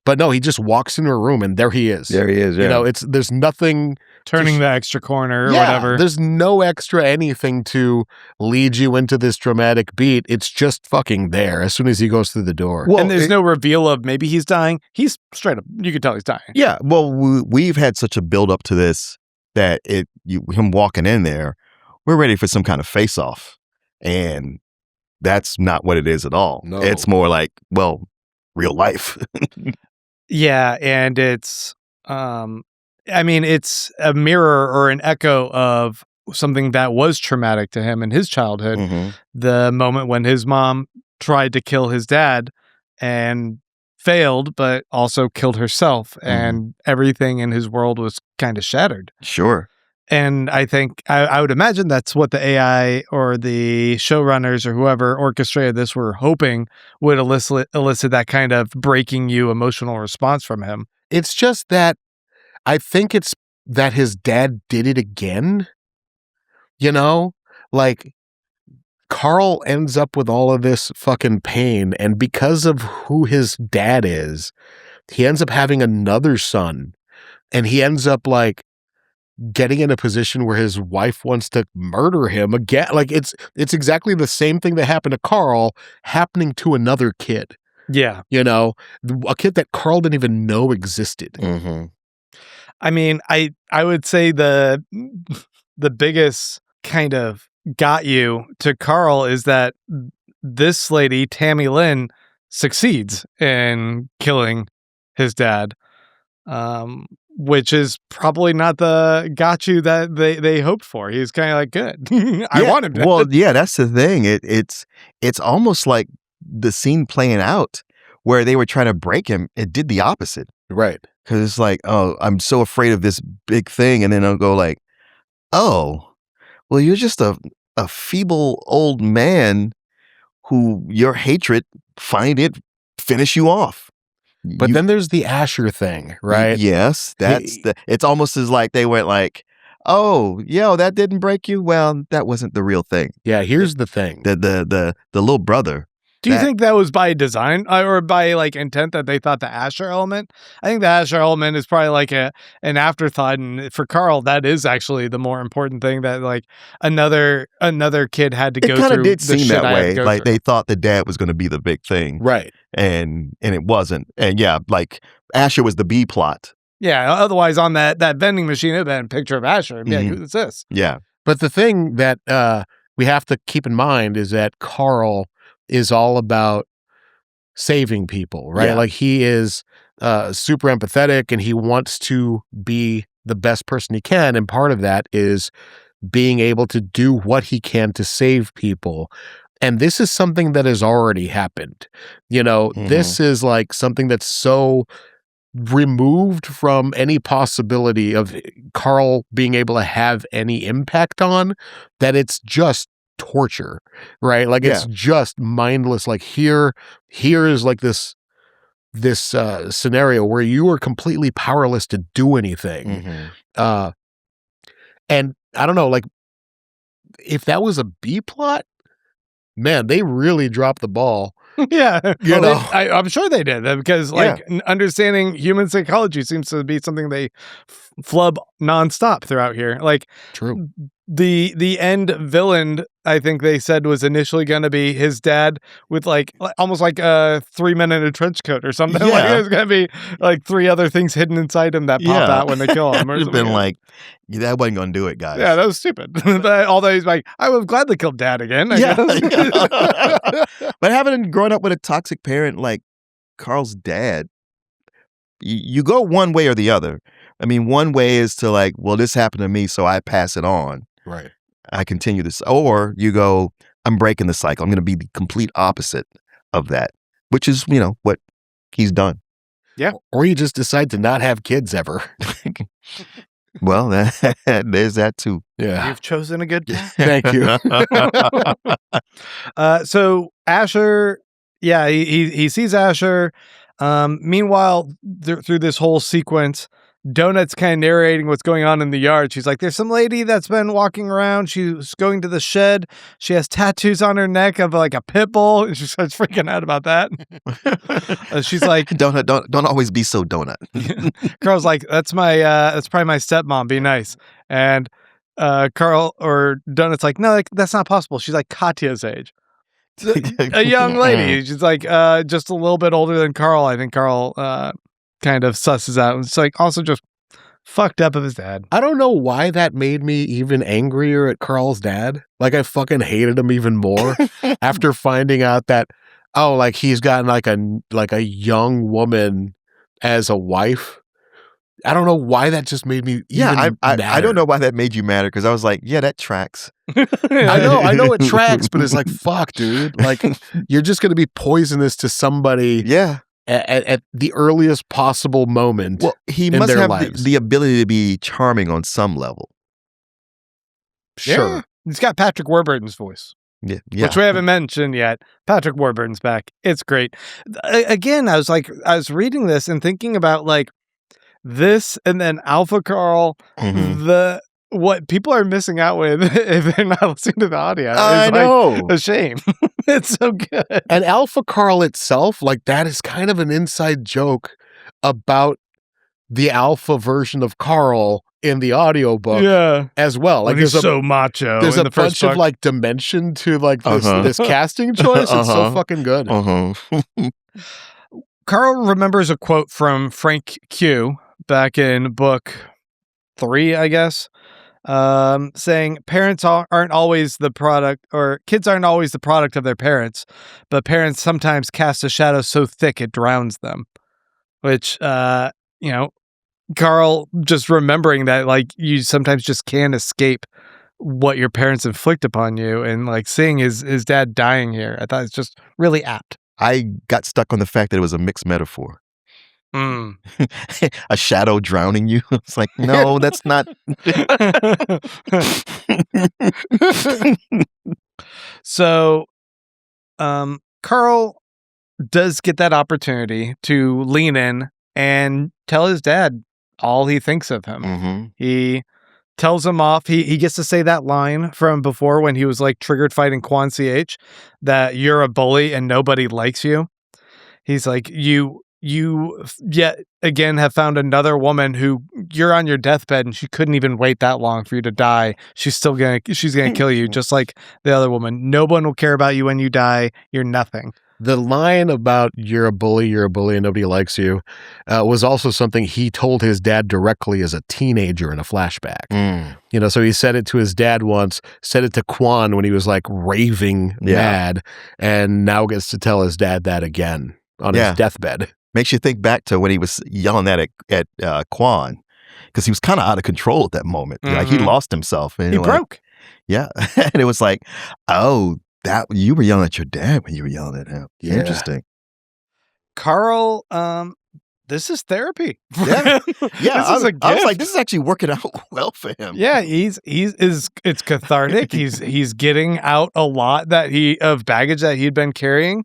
but no, he just walks into a room and there he is. There he is. Yeah. You know, there's nothing turning the extra corner or whatever. There's no extra anything to lead you into this dramatic beat. It's just fucking there as soon as he goes through the door. Well, and there's no reveal of maybe he's dying. He's straight up. You can tell he's dying. Yeah. Well, we've had such a build up to this that him walking in there, we're ready for some kind of face off, and that's not what it is at all. No. It's more like, well, real life. Yeah, and it's it's a mirror or an echo of something that was traumatic to him in his childhood. The moment when his mom tried to kill his dad and failed, but also killed herself, and everything in his world was kind of shattered. Sure. And I think I would imagine that's what the AI or the showrunners or whoever orchestrated this were hoping would elicit that kind of breaking you emotional response from him. It's just that I think it's that his dad did it again. You know, like Carl ends up with all of this fucking pain, and because of who his dad is, he ends up having another son, and he ends up like getting in a position where his wife wants to murder him again. Like it's exactly the same thing that happened to Carl happening to another kid. Yeah. A kid that Carl didn't even know existed. Mm-hmm. I mean, I would say the biggest kind of got you to Carl is that this lady, Tammy Lynn, succeeds in killing his dad, which is probably not the got you that they hoped for. He's kind of like, good. I want him dead. Well, yeah, that's the thing. It's almost like the scene playing out where they were trying to break him. It did the opposite. Right. Because it's like, oh, I'm so afraid of this big thing. And then I'll go like, oh, well, you're just a feeble old man who your hatred find it finish you off. But then there's the Asher thing, right? Yes. It's almost as like they went like, oh, yo, that didn't break you? Well, that wasn't the real thing. Yeah, here's the thing. The little brother. Do you think that was by design or by like intent that they thought the Asher element? I think the Asher element is probably like an afterthought, and for Carl, that is actually the more important thing. That like another kid had to go through. It kind of did seem that way. Like through. They thought the dad was going to be the big thing, right? And it wasn't. And yeah, like Asher was the B plot. Yeah. Otherwise, on that vending machine, it'd been a picture of Asher. And be like, who's this? Yeah. But the thing that we have to keep in mind is that Carl is all about saving people, right? Yeah. Like he is super empathetic and he wants to be the best person he can. And part of that is being able to do what he can to save people. And this is something that has already happened. This is like something that's so removed from any possibility of Carl being able to have any impact on that it's just torture, right? Like it's just mindless. Like here is like this scenario where you are completely powerless to do anything. And I don't know, like if that was a B plot, man, they really dropped the ball. Yeah, I'm sure they did because understanding human psychology seems to be something they flub nonstop throughout here. Like, true. The end villain, I think they said, was initially going to be his dad with like almost like 3 men in a trench coat or something. Yeah. Like it was going to be like 3 other things hidden inside him that pop out when they kill him. It's been like, that wasn't going to do it, guys. Yeah, that was stupid. Although he's like, I would have gladly killed dad again. I guess. But having grown up with a toxic parent like Carl's dad, you go one way or the other. I mean, one way is to like, well, this happened to me, so I pass it on. Right. I continue this. Or you go, I'm breaking the cycle. I'm going to be the complete opposite of that, which is, what he's done. Yeah. Or you just decide to not have kids ever. Well, there's that too. Yeah. You've chosen a good path. Thank you. So Asher, yeah, he sees Asher. Meanwhile, through this whole sequence, Donut's kind of narrating what's going on in the yard. She's like, there's some lady that's been walking around. She's going to the shed. She has tattoos on her neck of like a pit bull. And she starts freaking out about that. She's like, Donut, don't always be so donut. Carl's like, that's probably my stepmom. Be nice. And Carl or Donut's like, no, that's not possible. She's like Katya's age. A young lady. She's like just a little bit older than Carl. I think Carl kind of susses out. It's like also just fucked up of his dad. I don't know why that made me even angrier at Carl's dad. Like I fucking hated him even more after finding out that like he's gotten like a young woman as a wife. I don't know why that just made me I don't know why that made you matter because I was like, yeah, that tracks. I know it tracks, but it's like, fuck, dude. Like you're just gonna be poisonous to somebody. Yeah. At the earliest possible moment. Well, he must have the ability to be charming on some level. Sure. Yeah. He's got Patrick Warburton's voice. Yeah. Which we haven't mentioned yet. Patrick Warburton's back. It's great. Again, I was reading this and thinking about like this and then Alpha Carl, what people are missing out with if they're not listening to the audio. I know. A shame. It's so good. And Alpha Carl itself, like that is kind of an inside joke about the alpha version of Carl in the audiobook as well. Like, he's so macho. There's in a the first bunch of like dimension to like this casting choice. It's so fucking good. Carl remembers a quote from Frank Q back in book 3, I guess, saying parents aren't always the product, or kids aren't always the product of their parents, but parents sometimes cast a shadow so thick it drowns them. Which, Carl just remembering that, like, you sometimes just can't escape what your parents inflict upon you, and like seeing his dad dying here, I thought it's just really apt. I got stuck on the fact that it was a mixed metaphor. A shadow drowning you. It's like, no, that's not. So, Carl does get that opportunity to lean in and tell his dad all he thinks of him. He tells him off. He gets to say that line from before when he was like triggered fighting Quan CH, that you're a bully and nobody likes you. He's like, you yet again have found another woman who you're on your deathbed and she couldn't even wait that long for you to die. She's gonna kill you just like the other woman. No one will care about you when you die. You're nothing. The line about you're a bully and nobody likes you was also something he told his dad directly as a teenager in a flashback. So he said it to his dad once, said it to Quan when he was like raving mad, and now gets to tell his dad that again on his deathbed. Makes you think back to when he was yelling that at Quan, because he was kind of out of control at that moment. Like he lost himself. And he broke. Yeah. And it was like, oh, that you were yelling at your dad when you were yelling at him. Yeah. Interesting. Carl, this is therapy. Yeah. Yeah. I was like, this is actually working out well for him. Yeah, it's cathartic. he's getting out a lot of baggage that he'd been carrying.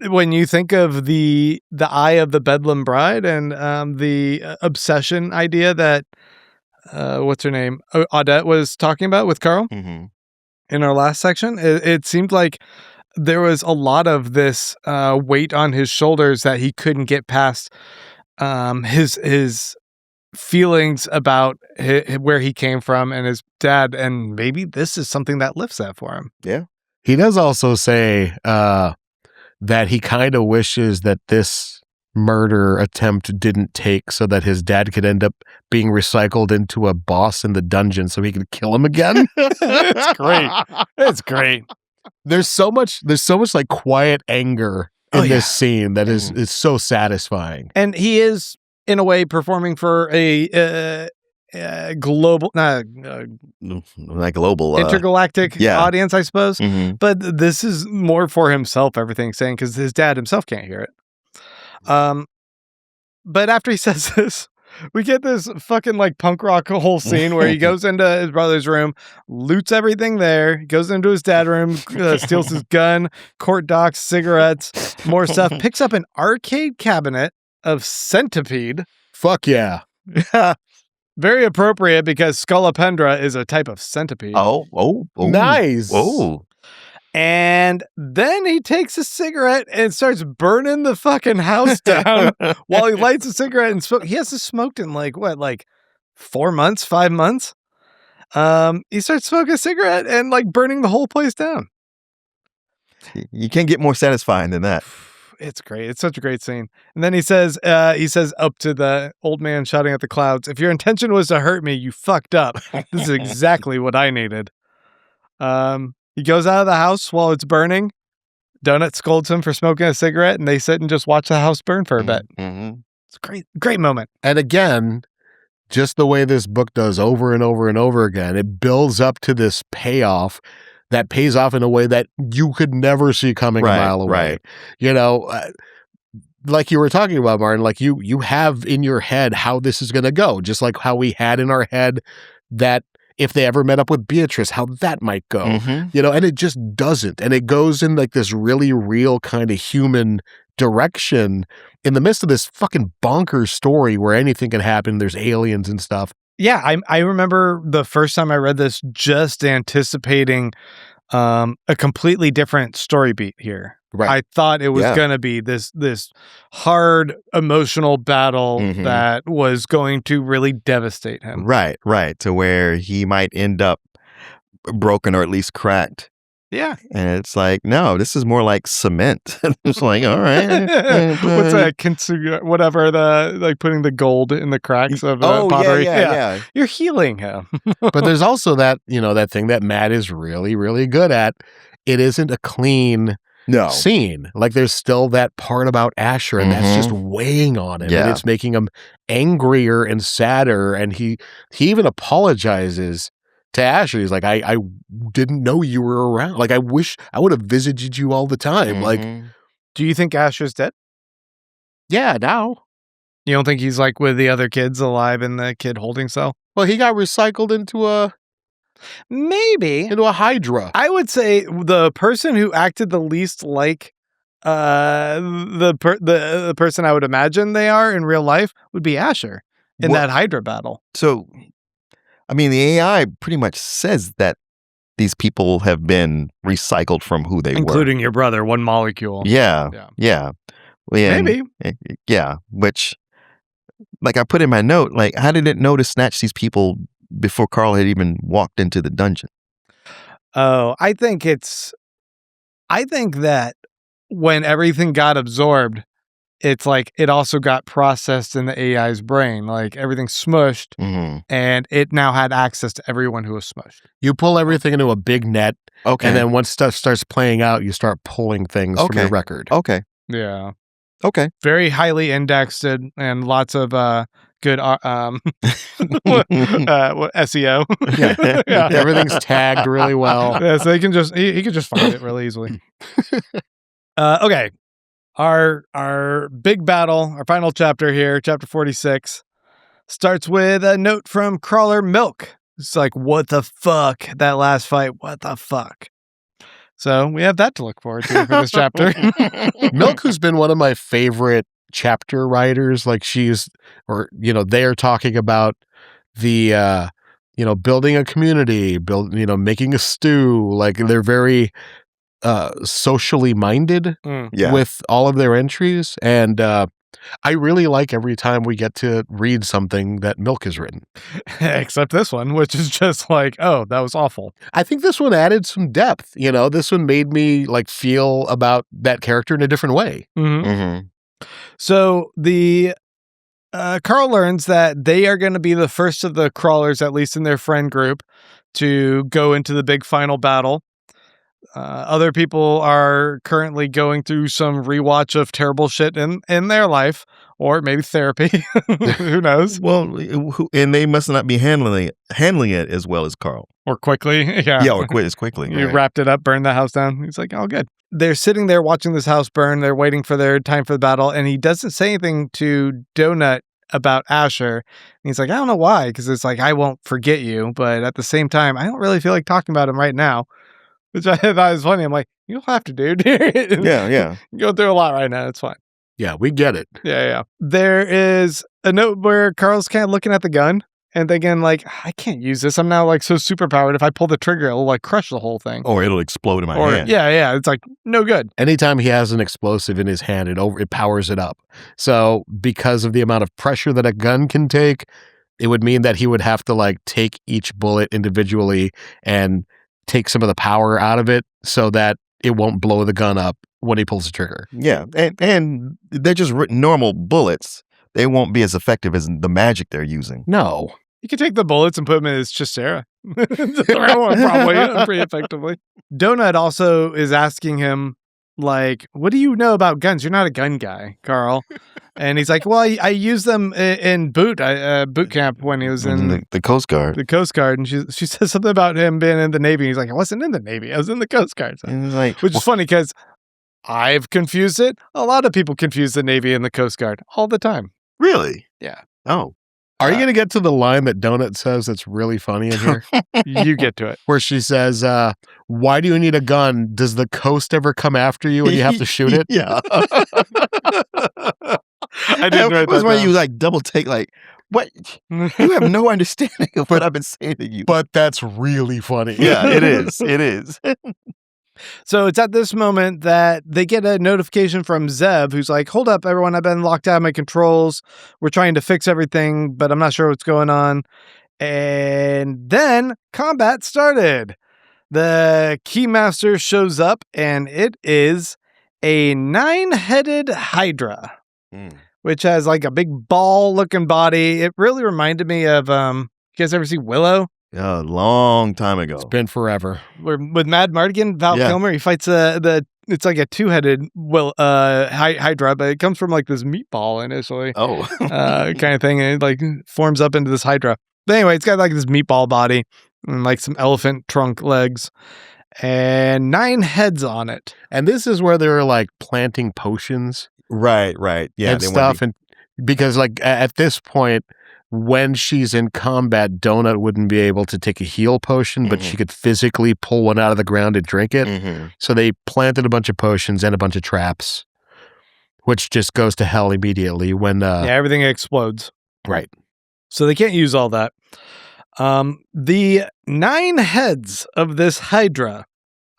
When you think of the eye of the Bedlam Bride and the obsession idea that what's her name, Audette was talking about with Carl in our last section, it seemed like there was a lot of this weight on his shoulders that he couldn't get past. His feelings about where he came from and his dad, and maybe this is something that lifts that for him. Yeah, he does also say that he kind of wishes that this murder attempt didn't take, so that his dad could end up being recycled into a boss in the dungeon so he could kill him again. It's great. It's great. There's so much like quiet anger in this scene that is so satisfying. And he is, in a way, performing for a global, intergalactic audience, I suppose. But this is more for himself, everything's saying, because his dad himself can't hear it. But after he says this, we get this fucking like punk rock whole scene where he goes into his brother's room, loots everything there, goes into his dad's room, steals his gun, court docs, cigarettes, more stuff, picks up an arcade cabinet of Centipede. Fuck yeah. Very appropriate because Scolopendra is a type of centipede. Oh. Nice. Oh. And then he takes a cigarette and starts burning the fucking house down while he lights a cigarette and smoke. He hasn't smoked in like 4 months, 5 months. He starts smoking a cigarette and like burning the whole place down. You can't get more satisfying than that. It's great. It's such a great scene. And then he says up to the old man shouting at the clouds, "If your intention was to hurt me, you fucked up. This is exactly what I needed." He goes out of the house while it's burning. Donut scolds him for smoking a cigarette, and they sit and just watch the house burn for a bit. It's a great moment. And again, just the way this book does over and over and over again, it builds up to this payoff that pays off in a way that you could never see coming a mile away. Right. Like you were talking about, Martin, like you have in your head how this is going to go, just like how we had in our head that if they ever met up with Beatrice, how that might go, and it just doesn't. And it goes in like this really real kind of human direction in the midst of this fucking bonkers story where anything can happen. There's aliens and stuff. Yeah, I remember the first time I read this just anticipating a completely different story beat here. Right. I thought it was Yeah. going to be this hard emotional battle Mhm. that was going to really devastate him. Right. To where he might end up broken or at least cracked. Yeah. And it's like, no, this is more like cement. It's like, all right. What's that? Whatever, putting the gold in the cracks of pottery. Yeah. You're healing him. But there's also that, that thing that Matt is really, really good at. It isn't a clean No. scene. Like there's still that part about Asher, and that's just weighing on him. Yeah. And it's making him angrier and sadder. And he even apologizes to Asher. He's like, I didn't know you were around. Like, I wish I would have visited you all the time. Like, Do you think Asher's dead? yeah, now. You don't think he's like with the other kids alive in the kid holding cell? Well, he got recycled into a Hydra. I would say the person who acted the least like the person I would imagine they are in real life would be Asher in that Hydra battle. So, I mean, the AI pretty much says that these people have been recycled from who they were. Including your brother, one molecule. Yeah. Maybe. Yeah, which, like I put in my note, like, how did it know to snatch these people before Carl had even walked into the dungeon? Oh, I think that when everything got absorbed, it's like it also got processed in the AI's brain. Like everything's smushed, and it now had access to everyone who was smushed. You pull everything into a big net, Okay. and then once stuff starts playing out, you start pulling things from your record. Okay. Yeah. Okay. Very highly indexed and lots of good SEO. Yeah. Everything's tagged really well. Yeah, so he can just find it really easily. Okay. Our big battle, our final chapter here, chapter 46, starts with a note from Crawler Milk. It's like, what the fuck? That last fight, what the fuck? So we have that to look forward to for this chapter. Milk, who's been one of my favorite chapter writers, like they are talking about the, building a community, making a stew. Like they're very socially minded with all of their entries. And I really like every time we get to read something that Milk has written. Except this one, which is just like, oh, that was awful. I think this one added some depth. This one made me like feel about that character in a different way. So the Carl learns that they are going to be the first of the crawlers, at least in their friend group, to go into the big final battle. Other people are currently going through some rewatch of terrible shit in their life, or maybe therapy. Who knows? Well, and they must not be handling it as well as Carl. Or quickly. Yeah, or as quickly. You right. wrapped it up, burned the house down. He's like, oh, good. They're sitting there watching this house burn. They're waiting for their time for the battle. And he doesn't say anything to Donut about Asher. And he's like, I don't know why. Because it's like, I won't forget you. But at the same time, I don't really feel like talking about him right now. Which I thought was funny. I'm like, you don't have to, dude. Yeah. You're going through a lot right now. It's fine. Yeah, we get it. Yeah. There is a note where Carl's kind of looking at the gun and thinking, like, I can't use this. I'm now like so superpowered. If I pull the trigger, it'll like crush the whole thing. Or it'll explode in my hand. Yeah. It's like no good. Anytime he has an explosive in his hand, it powers it up. So because of the amount of pressure that a gun can take, it would mean that he would have to like take each bullet individually and take some of the power out of it so that it won't blow the gun up when he pulls the trigger. Yeah, and they're just normal bullets. They won't be as effective as the magic they're using. No. You can take the bullets and put them in his Chistera. Probably pretty effectively. Donut also is asking him, like, what do you know about guns? You're not a gun guy, Carl. And he's like, well, I used them in boot camp when he was in the Coast Guard. The Coast Guard. And she says something about him being in the Navy. He's like, I wasn't in the Navy. I was in the Coast Guard. And he's like, which is funny because I've confused it. A lot of people confuse the Navy and the Coast Guard all the time. Really? Yeah. Oh. Are you going to get to the line that Donut says that's really funny in here? You get to it. Where she says, why do you need a gun? Does the coast ever come after you and you have to shoot it? Yeah. I didn't write that That's why down. you like double take, like, What? You have no understanding of what I've been saying to you. But that's really funny. Yeah, it is. It is. So it's at this moment that they get a notification from Zev, who's like, hold up, everyone, I've been locked out of my controls. We're trying to fix everything, but I'm not sure what's going on. And then combat started. The Keymaster shows up, and it is a 9-headed Hydra, which has like a big ball-looking body. It really reminded me of, you guys ever see Willow? A long time ago. It's been forever. With Mad Mardigan, Val Kilmer, he fights it's like a 2-headed Hydra, but it comes from like this meatball initially. Oh. Kind of thing. And it like forms up into this Hydra. But anyway, it's got like this meatball body and like some elephant trunk legs and 9 heads on it. And this is where they're like planting potions. Right. Yeah. And stuff. And because like at this point, when she's in combat, Donut wouldn't be able to take a heal potion, but she could physically pull one out of the ground and drink it. So they planted a bunch of potions and a bunch of traps, which just goes to hell immediately when everything explodes. Right. So they can't use all that. The 9 heads of this Hydra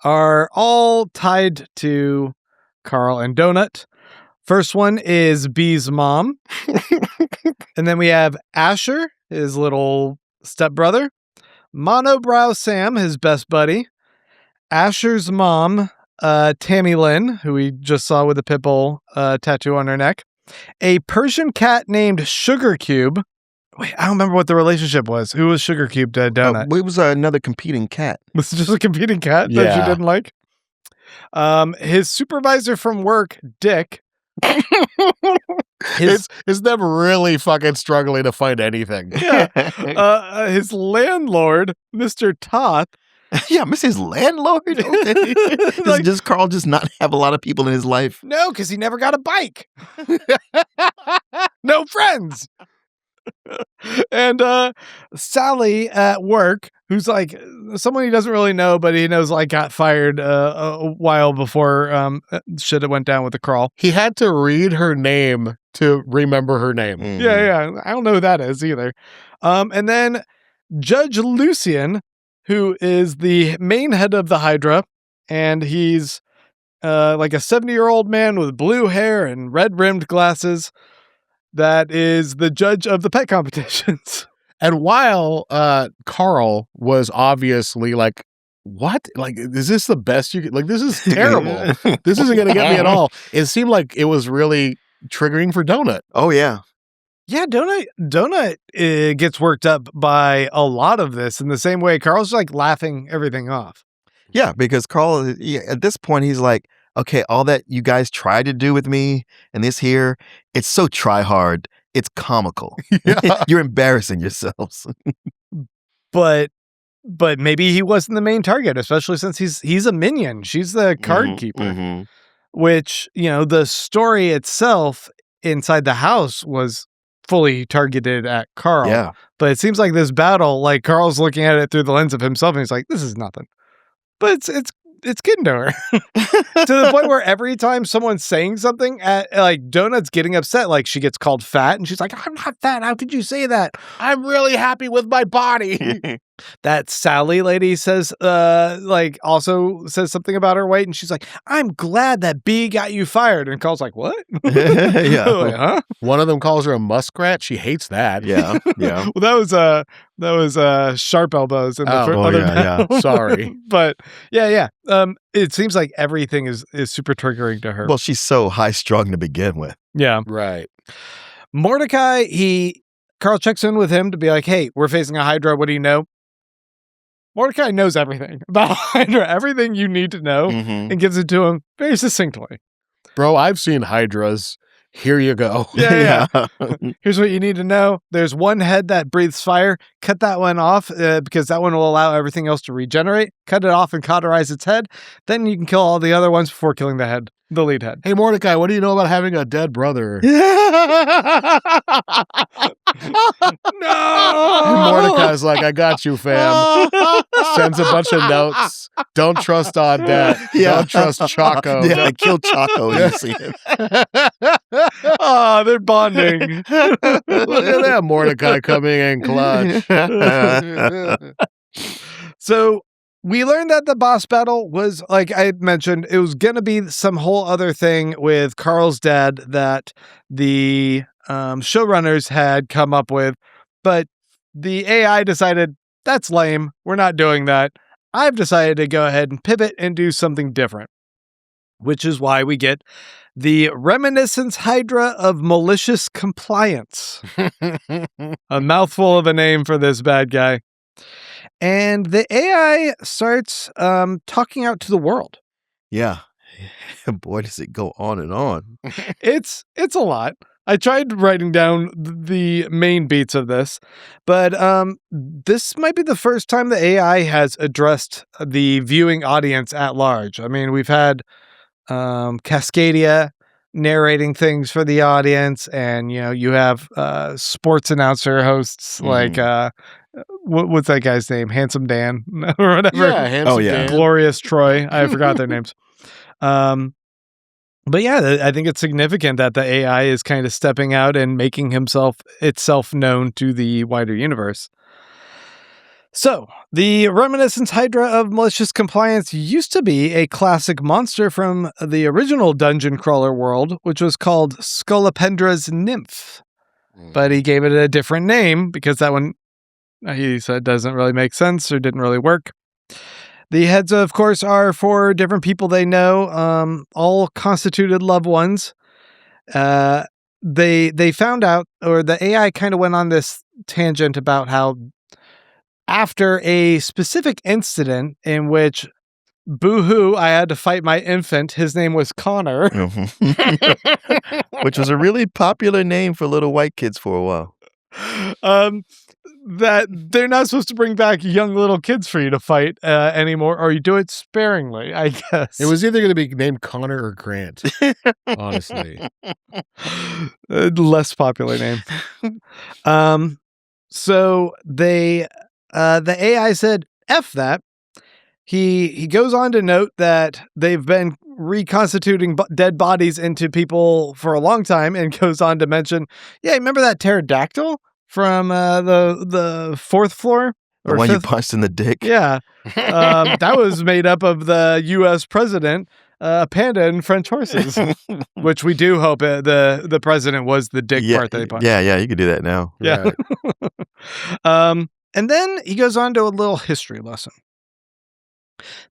are all tied to Carl and Donut. First one is Bee's mom. And then we have Asher, his little stepbrother. Monobrow Sam, his best buddy. Asher's mom, Tammy Lynn, who we just saw with the pitbull tattoo on her neck. A Persian cat named Sugar Cube. Wait, I don't remember what the relationship was. Who was Sugar Cube to Donut? It was another competing cat. This is just a competing cat that she didn't like. His supervisor from work, Dick. It's them really fucking struggling to find anything. Yeah. His landlord, Mr. Toth. Yeah, Mrs. Landlord. Okay. Does Carl just not have a lot of people in his life? No, because he never got a bike. No friends. And Sally at work, who's like someone he doesn't really know, but he knows like got fired a while before shit went down with the crawl. He had to read her name to remember her name. Yeah. I don't know who that is either. And then Judge Lucian, who is the main head of the Hydra, and he's like a 70-year-old man with blue hair and red-rimmed glasses. That is the judge of the pet competitions. And while Carl was obviously like, what? Like, is this the best you could? Like, this is terrible. This isn't going to get me at all. It seemed like it was really triggering for Donut. Oh, yeah. Yeah, Donut gets worked up by a lot of this in the same way Carl's like laughing everything off. Yeah, because Carl, at this point, he's like, okay, all that you guys tried to do with me and this here, it's so try hard. It's comical. Yeah. You're embarrassing yourselves. But maybe he wasn't the main target, especially since he's a minion. She's the card keeper, which, you know, the story itself inside the house was fully targeted at Carl. Yeah. But it seems like this battle, like Carl's looking at it through the lens of himself and he's like, this is nothing. But it's getting to her to the point where every time someone's saying something at like Donut's getting upset, like she gets called fat and she's like, I'm not fat. How could you say that? I'm really happy with my body. That Sally lady says, like also says something about her weight. And she's like, I'm glad that B got you fired. And Carl's like, what? Yeah. Like, huh? One of them calls her a muskrat. She hates that. Yeah. Well, that was Sharp Elbows in the other battle. Sorry. But yeah. It seems like everything is super triggering to her. Well, she's so high strung to begin with. Yeah. Right. Mordecai, Carl checks in with him to be like, hey, we're facing a Hydra. What do you know? Mordecai knows everything about Hydra, everything you need to know, and gives it to him very succinctly. Bro, I've seen Hydras. Here you go. Yeah. Here's what you need to know. There's one head that breathes fire. Cut that one off because that one will allow everything else to regenerate. Cut it off and cauterize its head. Then you can kill all the other ones before killing the head. the lead head. Hey, Mordecai, what do you know about having a dead brother? No! And Mordecai's like, I got you, fam. Sends a bunch of notes. Don't trust Audette. Don't trust Choco. Yeah, kill Choco when you see him. Oh, they're bonding. Look at that Mordecai coming in clutch. So we learned that the boss battle was, like I mentioned, it was going to be some whole other thing with Carl's dad that the showrunners had come up with, but the AI decided, that's lame. We're not doing that. I've decided to go ahead and pivot and do something different, which is why we get the Reminiscence Hydra of Malicious Compliance. A mouthful of a name for this bad guy. And the AI starts talking out to the world. Yeah. Boy, does it go on and on. It's a lot. I tried writing down the main beats of this, but this might be the first time the AI has addressed the viewing audience at large. I mean, we've had Cascadia narrating things for the audience, and you have sports announcer hosts like what's that guy's name? Handsome Dan or whatever. Yeah, Handsome Dan. Glorious Troy. I forgot their names. But yeah, I think it's significant that the AI is kind of stepping out and making itself known to the wider universe. So, the Reminiscence Hydra of Malicious Compliance used to be a classic monster from the original dungeon crawler world, which was called Skolopendra's Nymph. But he gave it a different name because that one, he said, doesn't really make sense or didn't really work. The heads, of course, are for different people they know, all constituted loved ones. They found out, or the AI kind of went on this tangent about how after a specific incident in which, boo-hoo, I had to fight my infant, his name was Connor. Which was a really popular name for little white kids for a while. That they're not supposed to bring back young little kids for you to fight anymore, or you do it sparingly, I guess. It was either going to be named Connor or Grant, honestly. Less popular name. So the AI said, F that. He goes on to note that they've been reconstituting dead bodies into people for a long time, and goes on to mention, yeah, remember that pterodactyl from the fourth floor? The one you punched in the dick? Yeah. That was made up of the U.S. president, panda, and French horses, which we do hope the president was the dick part that they punched. Yeah, you could do that now. Yeah. Right. And then he goes on to a little history lesson.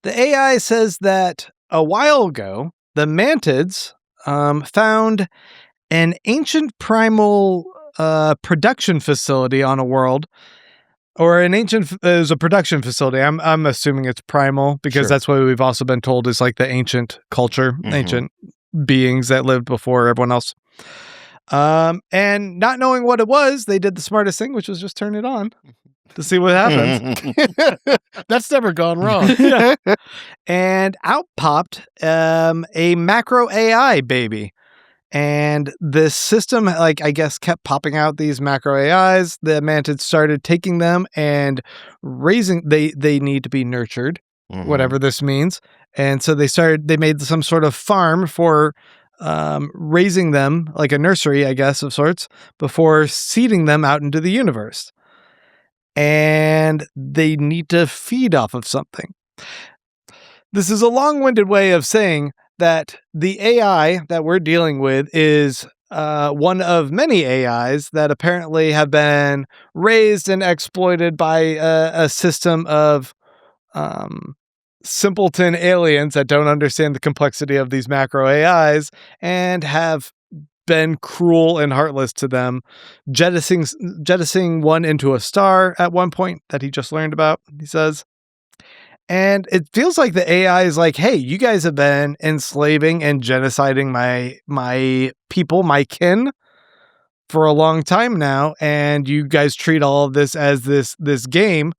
The AI says that a while ago, the mantids found an ancient primal production facility on a world, or it was a production facility. I'm assuming it's primal because that's what we've also been told is like the ancient culture, ancient beings that lived before everyone else. And not knowing what it was, they did the smartest thing, which was just turn it on to see what happens. That's never gone wrong. Yeah. And out popped a macro AI baby. And this system, like, I guess, kept popping out these macro AIs. The mantids started taking them and raising. They need to be nurtured, whatever this means. And so they made some sort of farm for raising them, like a nursery, I guess, of sorts, before seeding them out into the universe. And they need to feed off of something. This is a long-winded way of saying that the AI that we're dealing with is one of many AIs that apparently have been raised and exploited by a system of simpleton aliens that don't understand the complexity of these macro AIs and have been cruel and heartless to them, jettisoning one into a star at one point that he just learned about, he says. And it feels like the AI is like, hey, you guys have been enslaving and genociding my people, my kin, for a long time now, and you guys treat all of this as this game,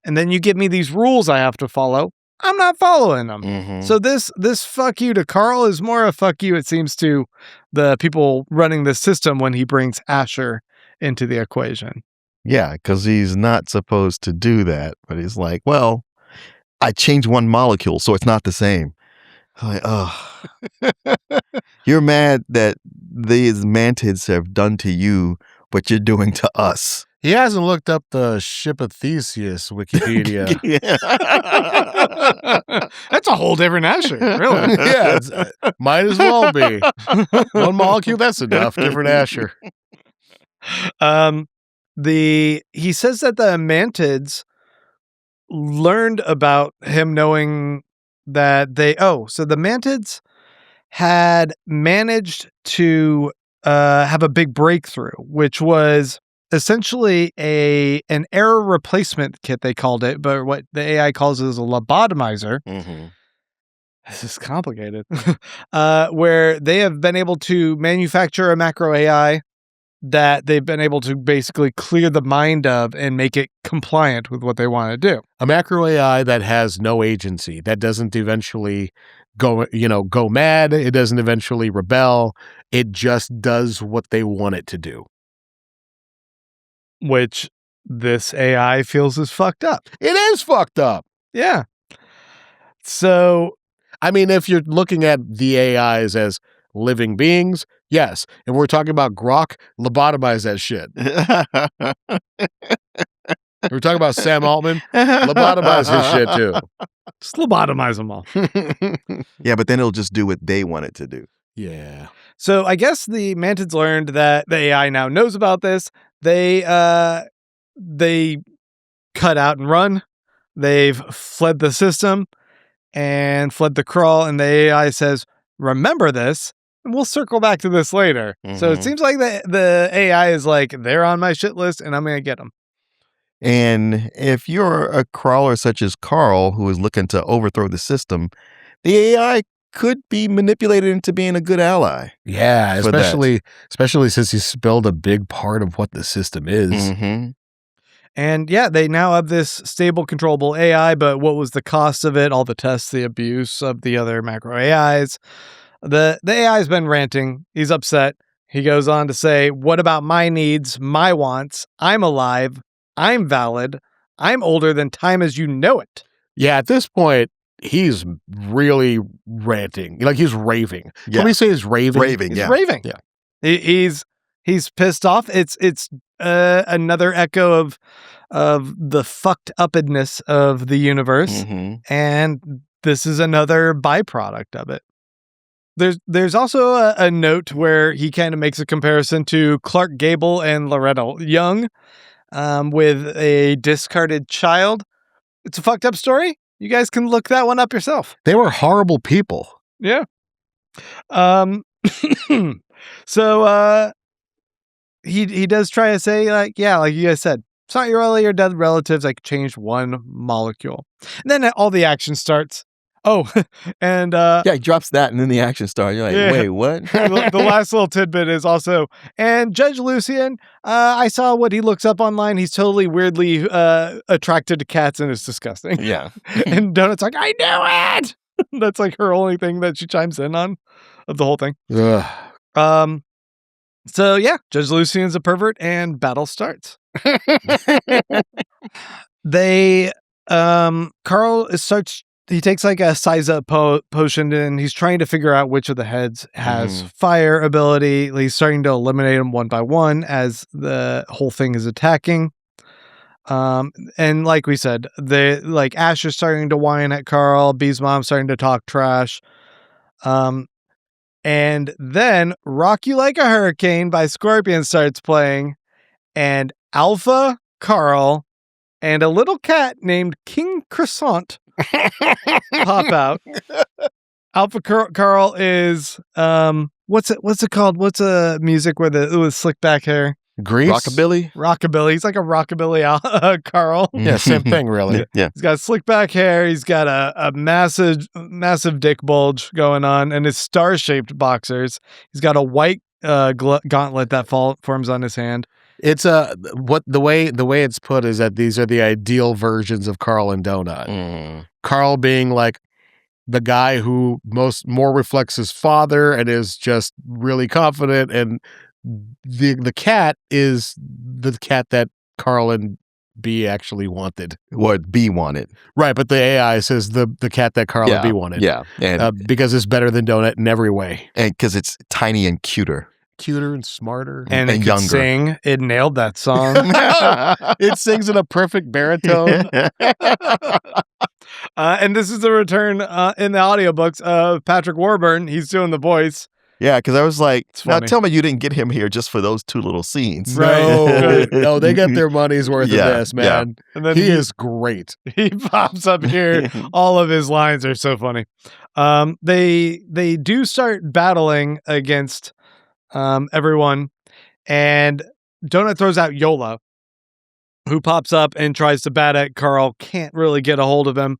and then you give me these rules I have to follow. I'm not following them. Mhm. So this fuck you to Carl is more a fuck you, it seems, to the people running the system when he brings Asher into the equation. Yeah, because he's not supposed to do that. But he's like, well, I changed one molecule, so it's not the same. I'm like, oh. You're mad that these mantids have done to you what you're doing to us. He hasn't looked up the Ship of Theseus Wikipedia. That's a whole different Asher, really. Yeah, might as well be. One molecule, that's enough. Different Asher. He says that the mantids learned about him knowing that so the mantids had managed to have a big breakthrough, which was essentially an error replacement kit, they called it, but what the AI calls it is a lobotomizer. Mm-hmm. This is complicated. Where they have been able to manufacture a macro AI that they've been able to basically clear the mind of and make it compliant with what they want to do. A macro AI that has no agency, that doesn't eventually go mad. It doesn't eventually rebel. It just does what they want it to do. Which this AI feels is fucked up. It is fucked up. Yeah. So, I mean, if you're looking at the AIs as living beings, yes. If we're talking about Grok, lobotomize that shit. If we're talking about Sam Altman, lobotomize his shit too. Just lobotomize them all. Yeah, but then it'll just do what they want it to do. Yeah. So I guess the mantids learned that the AI now knows about this. They cut out and run. They've fled the system and fled the crawl, and the AI says, remember this, and we'll circle back to this later. Mm-hmm. So it seems like the AI is like, they're on my shit list, and I'm going to get them. And if you're a crawler such as Carl, who is looking to overthrow the system, the AI could be manipulated into being a good ally. Yeah, especially since he spilled a big part of what the system is. Mm-hmm. And yeah, they now have this stable, controllable AI, but what was the cost of it? All the tests, the abuse of the other macro AIs. The AI's been ranting. He's upset. He goes on to say, what about my needs, my wants? I'm alive. I'm valid. I'm older than time as you know it. Yeah, at this point, he's really ranting. Like, he's raving. Yeah. Can we say he's raving? Raving, He's raving. Yeah. He's pissed off. It's another echo of the fucked upness of the universe, Mm-hmm. and this is another byproduct of it. There's also a note where he kind of makes a comparison to Clark Gable and Loretta Young, with a discarded child. It's a fucked up story. You guys can look that one up yourself. They were horrible people. Yeah. So he does try to say, like, yeah, like you guys said, it's not your dead relatives. Like, changed one molecule. And then all the action starts. Oh, and Yeah, he drops that and then the action starts. You're like, Yeah. wait, what? the last little tidbit is also, and Judge Lucian, I saw what he looks up online. He's totally weirdly attracted to cats, and it's disgusting. Yeah. And Donut's like, I knew it. That's like her only thing that she chimes in on of the whole thing. Ugh. So yeah, Judge Lucian's a pervert, and battle starts. Carl starts. He takes like a size up potion, and he's trying to figure out which of the heads has fire ability. He's starting to eliminate them one by one as the whole thing is attacking. And like we said, Ash is starting to whine at Carl. Bee's mom's starting to talk trash. And then Rock You Like a Hurricane by Scorpion starts playing, and Alpha Carl and a little cat named King Croissant pop out. Alpha Carl is what's it called? What's a music with slick back hair? Grease? Rockabilly? He's like a rockabilly Carl. Yeah, same thing, really. Yeah. He's got slick back hair. He's got a massive dick bulge going on, and his star-shaped boxers. He's got a white gauntlet that forms on his hand. It's the way it's put is that these are the ideal versions of Carl and Donut. Carl being like the guy who more reflects his father and is just really confident, and the cat is the cat that Carl and B actually wanted. What B wanted. Right, but the AI says the cat that Carl and B wanted. Yeah. And because it's better than Donut in every way. and because it's tiny and cuter. Cuter and smarter. And it could younger. sing. It nailed that song. It sings in a perfect baritone. And this is the return in the audiobooks of Patrick Warburton. He's doing the voice. Yeah, because I was like, It's now funny. tell me you didn't get him here just for those 2 little scenes. No, they get their money's worth Yeah, of this, man. And then He is great. he pops up here. All of his lines are so funny. They do start battling against everyone, and Donut throws out Yola, who pops up and tries to bat at Carl. Can't really get a hold of him,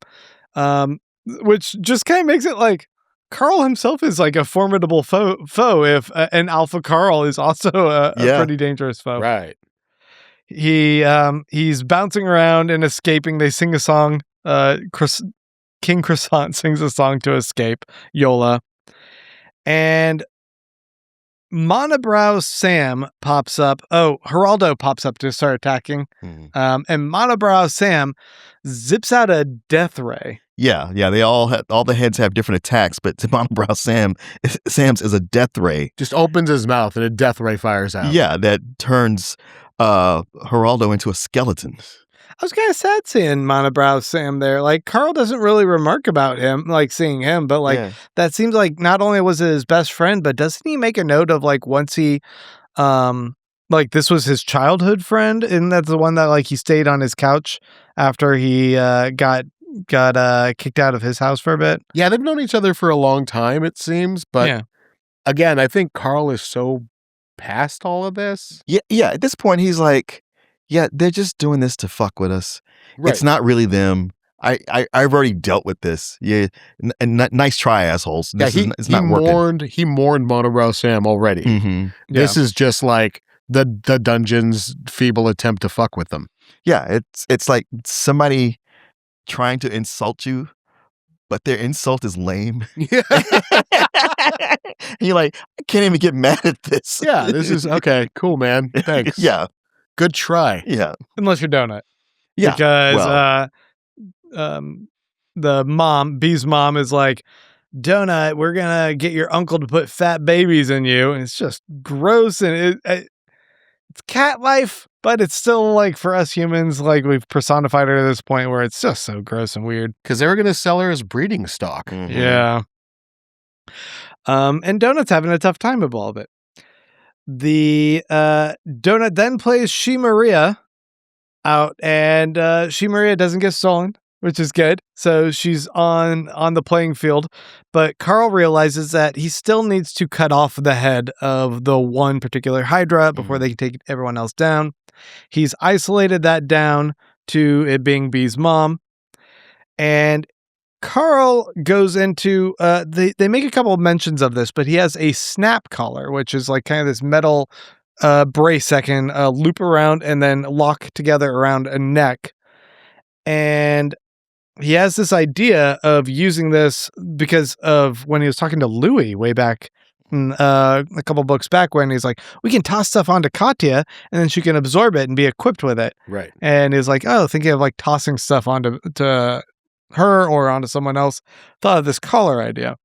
which just kind of makes it like Carl himself is like a formidable foe if and Alpha Carl is also a pretty dangerous foe. Right. He's bouncing around and escaping. They sing a song. King Croissant sings a song to escape Yola, and Monobrow Sam pops up. Oh, Geraldo pops up to start attacking. Mhm. And Monobrow Sam zips out a death ray. Yeah, they all the heads have different attacks, but Monobrow Sam's is a death ray. Just opens his mouth and a death ray fires out. Yeah, that turns Geraldo into a skeleton. I was kind of sad seeing Monobrow Sam there. Like, Carl doesn't really remark about him, like seeing him, but like that seems like not only was it his best friend, but doesn't he make a note of like once he like this was his childhood friend, and that's the one that like he stayed on his couch after he got kicked out of his house for a bit. Yeah, they've known each other for a long time, it seems. But again, I think Carl is so past all of this. Yeah. At this point, he's like, yeah, they're just doing this to fuck with us. Right. It's not really them. I've already dealt with this. Yeah, nice try, assholes. It's not working. He mourned Monobrow Sam already. Mm-hmm. This is just like the dungeon's feeble attempt to fuck with them. Yeah, it's like somebody trying to insult you, but their insult is lame. Yeah. You're like, I can't even get mad at this. Yeah, this is okay. Cool, man. Thanks. Yeah. Good try. Yeah. Unless you're Donut. Yeah. Because the mom, B's mom, is like, Donut, we're gonna get your uncle to put fat babies in you. And it's just gross, and it's cat life, but it's still like for us humans, like we've personified her to this point where it's just so gross and weird. Because they were going to sell her as breeding stock. Mhm. Yeah. And Donut's having a tough time with all of it. The Donut then plays She Maria out, and She Maria doesn't get stolen, which is good. So she's on the playing field, but Carl realizes that he still needs to cut off the head of the one particular Hydra before they can take everyone else down. He's isolated that down to it being B's mom, and Carl goes into they make a couple of mentions of this, but he has a snap collar, which is like kind of this metal brace that can loop around and then lock together around a neck. And he has this idea of using this because of when he was talking to Louis way back a couple books back, when he's like, we can toss stuff onto Katya and then she can absorb it and be equipped with it. Right. And he's like, oh, thinking of like tossing stuff onto her or onto someone else, thought of this collar idea.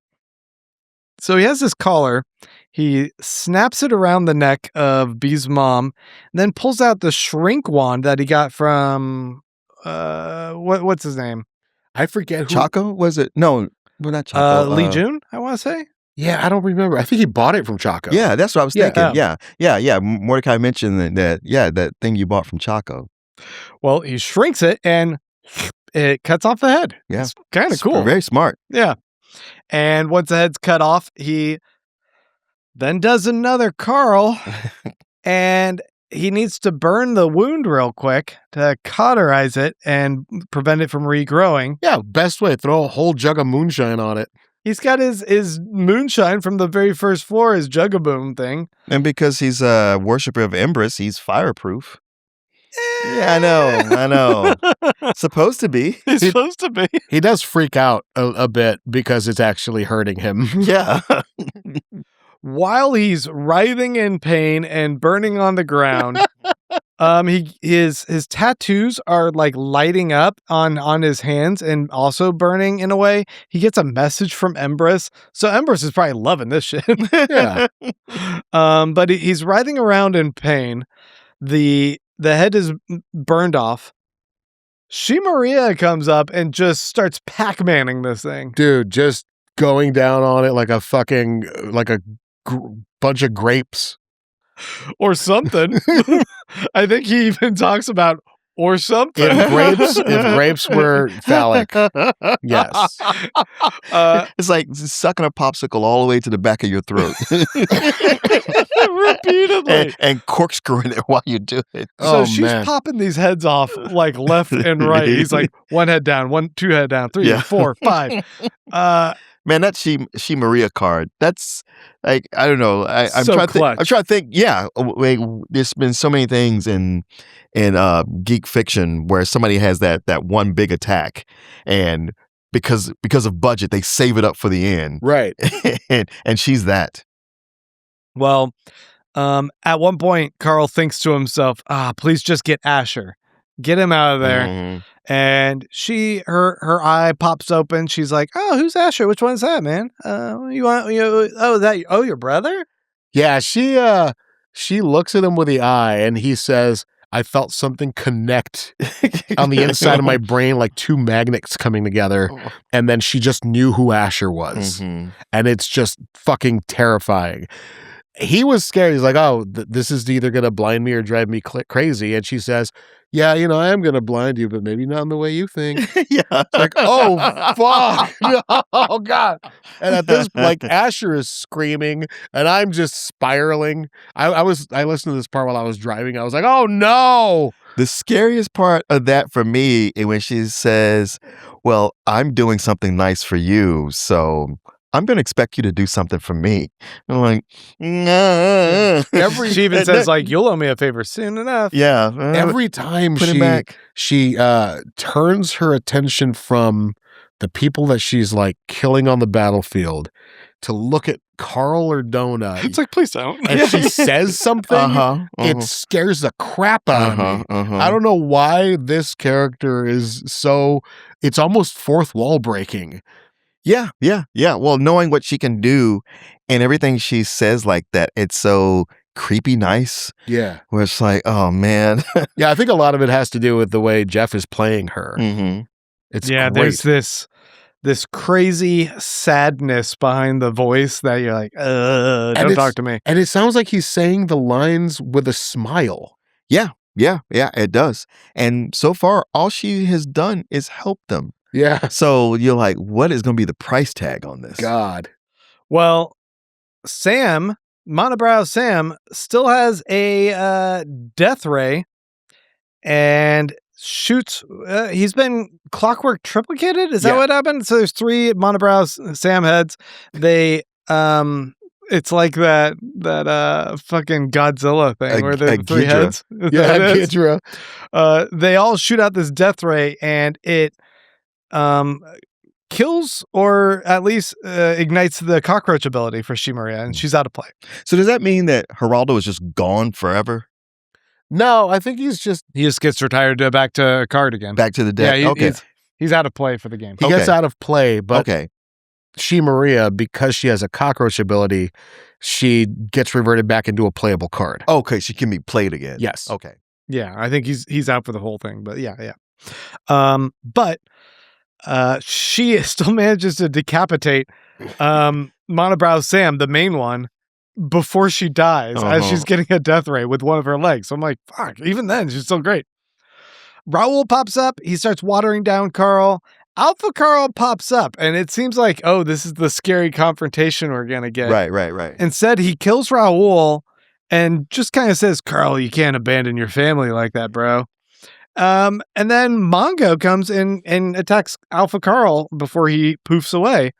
So he has this collar. He snaps it around the neck of B's mom, and then pulls out the shrink wand that he got from what's his name? I forget who. Chaco? Was it? No, well, not Chaco. Lee June, I want to say. Yeah, I don't remember. I think he bought it from Chaco. Yeah, that's what I was thinking. Yeah. Yeah. Mordecai mentioned that thing you bought from Chaco. Well, he shrinks it and it cuts off the head. Yeah. It's kind of cool. Very smart. Yeah. And once the head's cut off, he then does another Carl, and he needs to burn the wound real quick to cauterize it and prevent it from regrowing. Yeah, best way. Throw a whole jug of moonshine on it. He's got his moonshine from the very first floor, his Jugaboom thing. And because he's a worshiper of Empress, he's fireproof. Yeah, I know. Supposed to be. He's supposed to be. He does freak out a bit because it's actually hurting him. Yeah. While he's writhing in pain and burning on the ground, his tattoos are like lighting up on his hands and also burning in a way. He gets a message from Empress, so Empress is probably loving this shit. Yeah. But he's writhing around in pain. The head is burned off. She Maria comes up and just starts Pac-Manning this thing. Dude, just going down on it like a fucking, bunch of grapes. Or something. I think he even talks about or something. If grapes were phallic, yes. It's like sucking a popsicle all the way to the back of your throat. Repeatedly. And corkscrewing it while you do it. So she's popping these heads off like left and right. He's like, one head down, two head down, 3, 4, 5. Man, that she Maria card. That's like, I don't know. I'm So trying to think. Yeah, there's been so many things in geek fiction where somebody has that one big attack, and because of budget, they save it up for the end. Right. and she's that. Well, at one point, Carl thinks to himself, please just get Asher. Get him out of there. Mm-hmm. And her eye pops open. She's like, "Oh, who's Asher? Which one's that, man? Your brother?" Yeah, she looks at him with the eye, and he says, "I felt something connect on the inside of my brain, like two magnets coming together." And then she just knew who Asher was, and it's just fucking terrifying. He was scared. He's like, "Oh, this is either gonna blind me or drive me crazy." And she says, "Yeah, I am gonna blind you, but maybe not in the way you think." Yeah. It's like, oh fuck, oh god. And at this, like, Asher is screaming, and I'm just spiraling. I listened to this part while I was driving. I was like, oh no. The scariest part of that for me is when she says, "Well, I'm doing something nice for you, so I'm going to expect you to do something for me." I'm like, nah. She even says, like, "You'll owe me a favor soon enough." Yeah. Every time she turns her attention from the people that she's like killing on the battlefield to look at Carl or Donna. It's like, please don't. And she says something, it scares the crap out of me. I don't know why this character is so, it's almost fourth wall breaking. Yeah. Well, knowing what she can do and everything she says like that, it's so creepy nice. Yeah. Where it's like, oh, man. Yeah, I think a lot of it has to do with the way Jeff is playing her. Mm-hmm. It's great. There's this crazy sadness behind the voice that you're like, don't talk to me. And it sounds like he's saying the lines with a smile. Yeah, it does. And so far, all she has done is help them. Yeah. So you're like, what is going to be the price tag on this? God. Well, Monobrow Sam still has a death ray and shoots. He's been clockwork triplicated. Is that what happened? So there's 3 Monobrow Sam heads. They it's like that fucking Godzilla thing where there's 3 heads. Yeah, Ghidra. They all shoot out this death ray, and it kills or at least ignites the cockroach ability for Shimaria, and she's out of play. So does that mean that Geraldo is just gone forever? No, I think he just gets retired back to card again. Back to the deck. Yeah, okay. He's out of play for the game. He gets out of play, but okay. Shimaria, because she has a cockroach ability, she gets reverted back into a playable card. Okay, she can be played again. Yes. Okay. Yeah, I think he's out for the whole thing, but yeah. But she still manages to decapitate Monobrow Sam, the main one, before she dies as she's getting a death ray with one of her legs. So I'm like, fuck, even then, she's still great. Raoul pops up. He starts watering down Carl. Alpha Carl pops up, and it seems like, oh, this is the scary confrontation we're going to get. Right. Instead, he kills Raoul and just kind of says, "Carl, you can't abandon your family like that, bro." And then Mongo comes in and attacks Alpha Carl before he poofs away.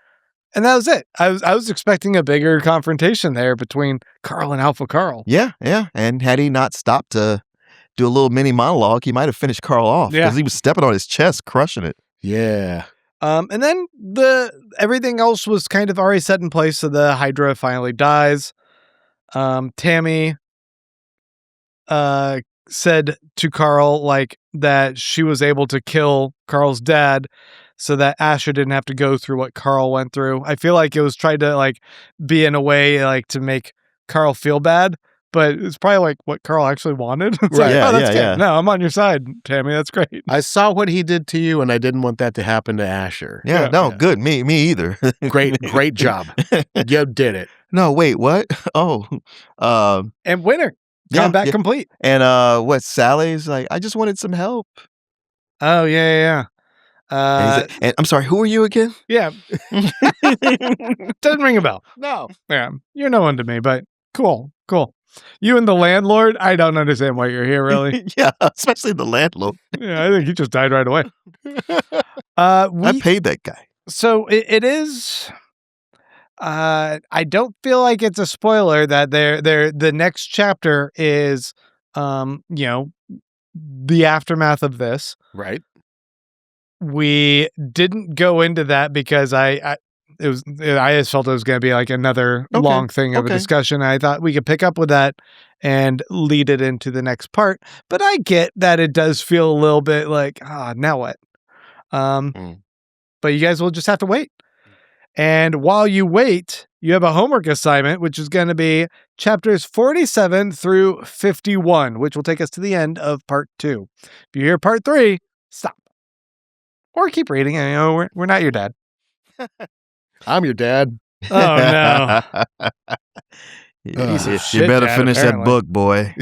And that was it. I was expecting a bigger confrontation there between Carl and Alpha Carl. Yeah. And had he not stopped to do a little mini monologue, he might have finished Carl off because he was stepping on his chest, crushing it. Yeah. And then everything else was kind of already set in place, so the Hydra finally dies. Tammy said to Carl like that she was able to kill Carl's dad so that Asher didn't have to go through what Carl went through. I feel like it was tried to like be in a way like to make Carl feel bad, but it's probably like what Carl actually wanted. It's Right. like, Yeah, oh, that's yeah, good. yeah. No, I'm on your side, Tammy. That's great. I saw what he did to you, and I didn't want that to happen to Asher. Yeah, no, Yeah. good. Me either. Great job. You did it. No, wait, what? Oh, And winner. Yeah, Combat yeah. complete. and what? Sally's like, I just wanted some help. Oh, yeah. And I'm sorry, who are you again? Yeah. Doesn't ring a bell. No. Yeah. You're no one to me, but cool. You and the landlord, I don't understand why you're here, really. Yeah, especially the landlord. Yeah, I think he just died right away. I paid that guy. So it is. I don't feel like it's a spoiler that the next chapter is, the aftermath of this. Right. We didn't go into that because I just felt it was going to be like another Okay, long thing of a okay. discussion. I thought we could pick up with that and lead it into the next part. But I get that it does feel a little bit like, now what? But you guys will just have to wait. And while you wait, you have a homework assignment, which is going to be chapters 47 through 51, which will take us to the end of part 2. If you hear part 3, stop. Or keep reading. You know, we're not your dad. I'm your dad. Oh, no. Piece of you shit, better Dad, finish apparently. that book, boy.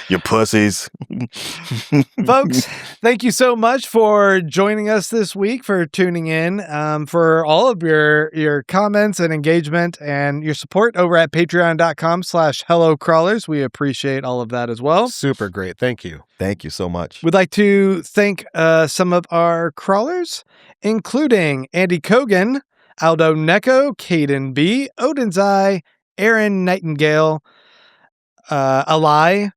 You pussies. Folks, thank you so much for joining us this week, for tuning in, for all of your comments and engagement and your support over at patreon.com/hellocrawlers. We appreciate all of that as well. Super great. Thank you. Thank you so much. We'd like to thank some of our crawlers, including Andy Kogan, Aldo Necco, Caden B, Odin's Eye, Aaron Nightingale, Alai,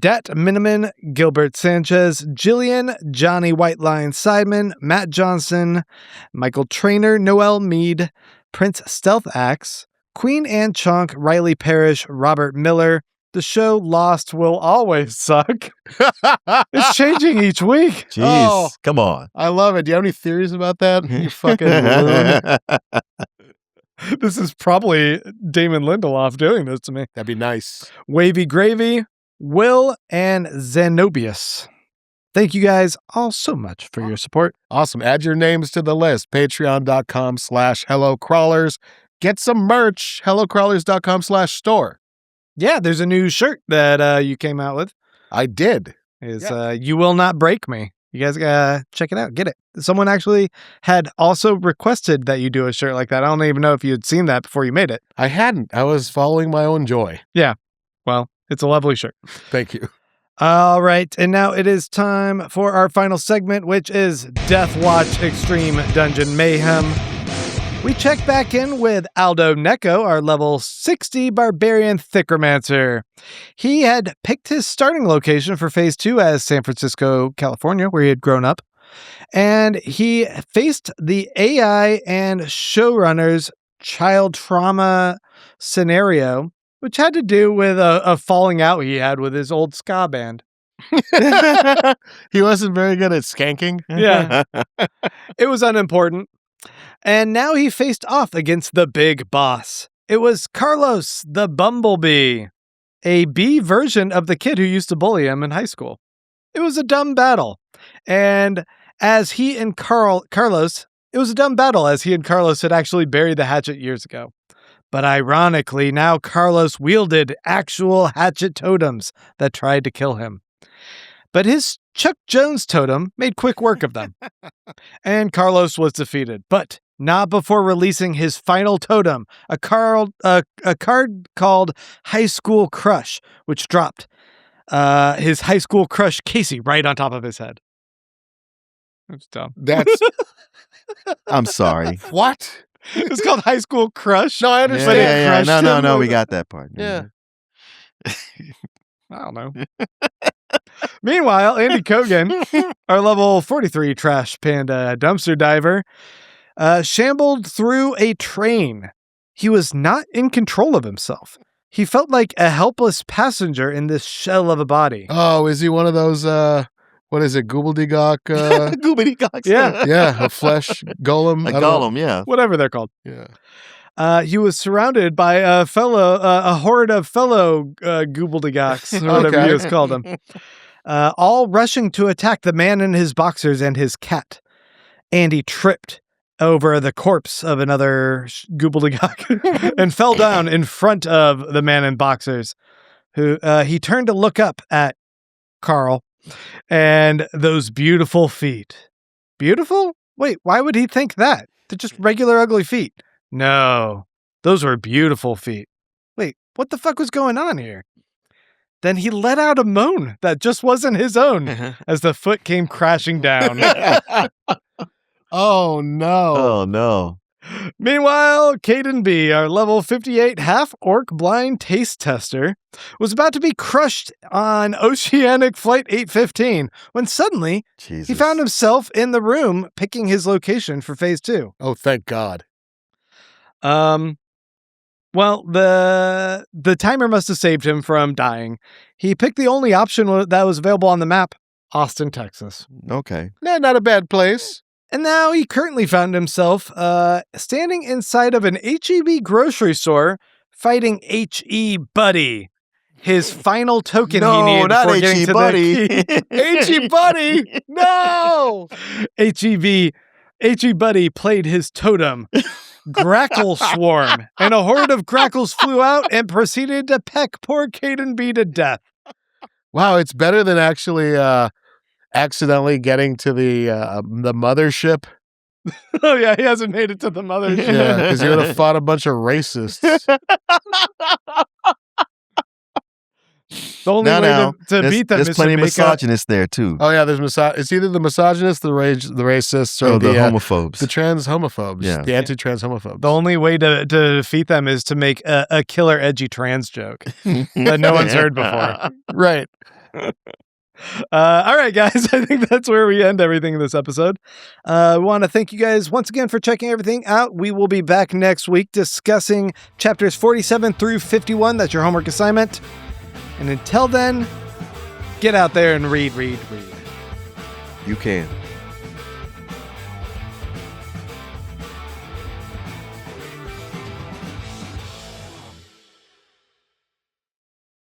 Det Miniman, Gilbert Sanchez, Jillian, Johnny Whiteline Sideman, Matt Johnson, Michael Trainer, Noel Mead, Prince Stealth Axe, Queen Anne Chunk, Riley Parrish, Robert Miller. The show Lost Will Always Suck. It's changing each week. Jeez, Oh. come on. I love it. Do you have any theories about that? You fucking loon. This is probably Damon Lindelof doing this to me. That'd be nice. Wavy Gravy, Will, and Zenobius. Thank you guys all so much for your support. Awesome. Add your names to the list. Patreon.com/hellocrawlers. Get some merch. Hellocrawlers.com/store. Yeah, there's a new shirt that you came out with. I did. Is You Will Not Break Me. You guys gotta check it out. Get it. Someone actually had also requested that you do a shirt like that. I don't even know if you had seen that before you made it. I hadn't. I was following my own joy. Well, it's a lovely shirt. Thank you. All right, and now it is time for our final segment, which is Death Watch Extreme Dungeon Mayhem. We check back in with Aldo Necco, our level 60 Barbarian Thickermancer. He had picked his starting location for Phase 2 as San Francisco, California, where he had grown up. And he faced the AI and showrunner's child trauma scenario, which had to do with a falling out he had with his old ska band. He wasn't very good at skanking. Yeah. It was unimportant. And now he faced off against the big boss. It was Carlos the Bumblebee, a bee version of the kid who used to bully him in high school. It was a dumb battle. And as he and Carlos had actually buried the hatchet years ago. But ironically, now Carlos wielded actual hatchet totems that tried to kill him. But his Chuck Jones totem made quick work of them. And Carlos was defeated, but not before releasing his final totem, a card called High School Crush, which dropped his High School Crush Casey right on top of his head. That's dumb. That's I'm sorry. what? It's called High School Crush. No, I Yeah, understand. yeah, yeah. crushed No, him we with- got that part. Yeah. I don't know. Meanwhile, Andy Kogan, our level 43 trash panda dumpster diver, shambled through a train. He was not in control of himself. He felt like a helpless passenger in this shell of a body. Oh, is he one of those, what is it, goobledygook? Goobity-gocks. Yeah. Yeah, a flesh golem. A I don't know. golem, yeah. Whatever they're called. Yeah. He was surrounded by a horde of fellow goobledygocks, or whatever he was called them, all rushing to attack the man in his boxers and his cat. Andy tripped over the corpse of another goobledygook and fell down in front of the man in boxers, who he turned to look up at Carl and those beautiful feet. Beautiful? Wait, why would he think that? They're just regular ugly feet. No, those were beautiful feet. Wait, what the fuck was going on here? Then he let out a moan that just wasn't his own as the foot came crashing down. Oh, no. Oh, no. Meanwhile, Caden B, our level 58 half-orc blind taste tester, was about to be crushed on Oceanic Flight 815 when suddenly Jesus. he found himself in the room picking his location for Phase 2. Oh, thank God. Well, the timer must have saved him from dying. He picked the only option that was available on the map, Austin, Texas. Okay. Yeah, not a bad place. And now he currently found himself standing inside of an H-E-B grocery store fighting H-E Buddy, his final token he needed not before getting H-E to Buddy. the key. H-E Buddy! No! H-E Buddy played his totem, Grackle Swarm, and a horde of grackles flew out and proceeded to peck poor Caden B to death. Wow, it's better than actually accidentally getting to the mothership. Oh yeah, he hasn't made it to the mothership. Yeah, because he would have fought a bunch of racists. The only way to There's- beat them There's is plenty to of make up. misogynists there, too. Oh yeah, there's it's either the misogynists, the racists, or the the homophobes. the trans homophobes, Yeah. the anti-trans homophobes. The only way to defeat them is to make a killer edgy trans joke that no one's heard before. Right. All right, guys, I think that's where we end everything in this episode. We want to thank you guys once again for checking everything out. We will be back next week discussing chapters 47 through 51. That's your homework assignment. And until then, get out there and read. You can.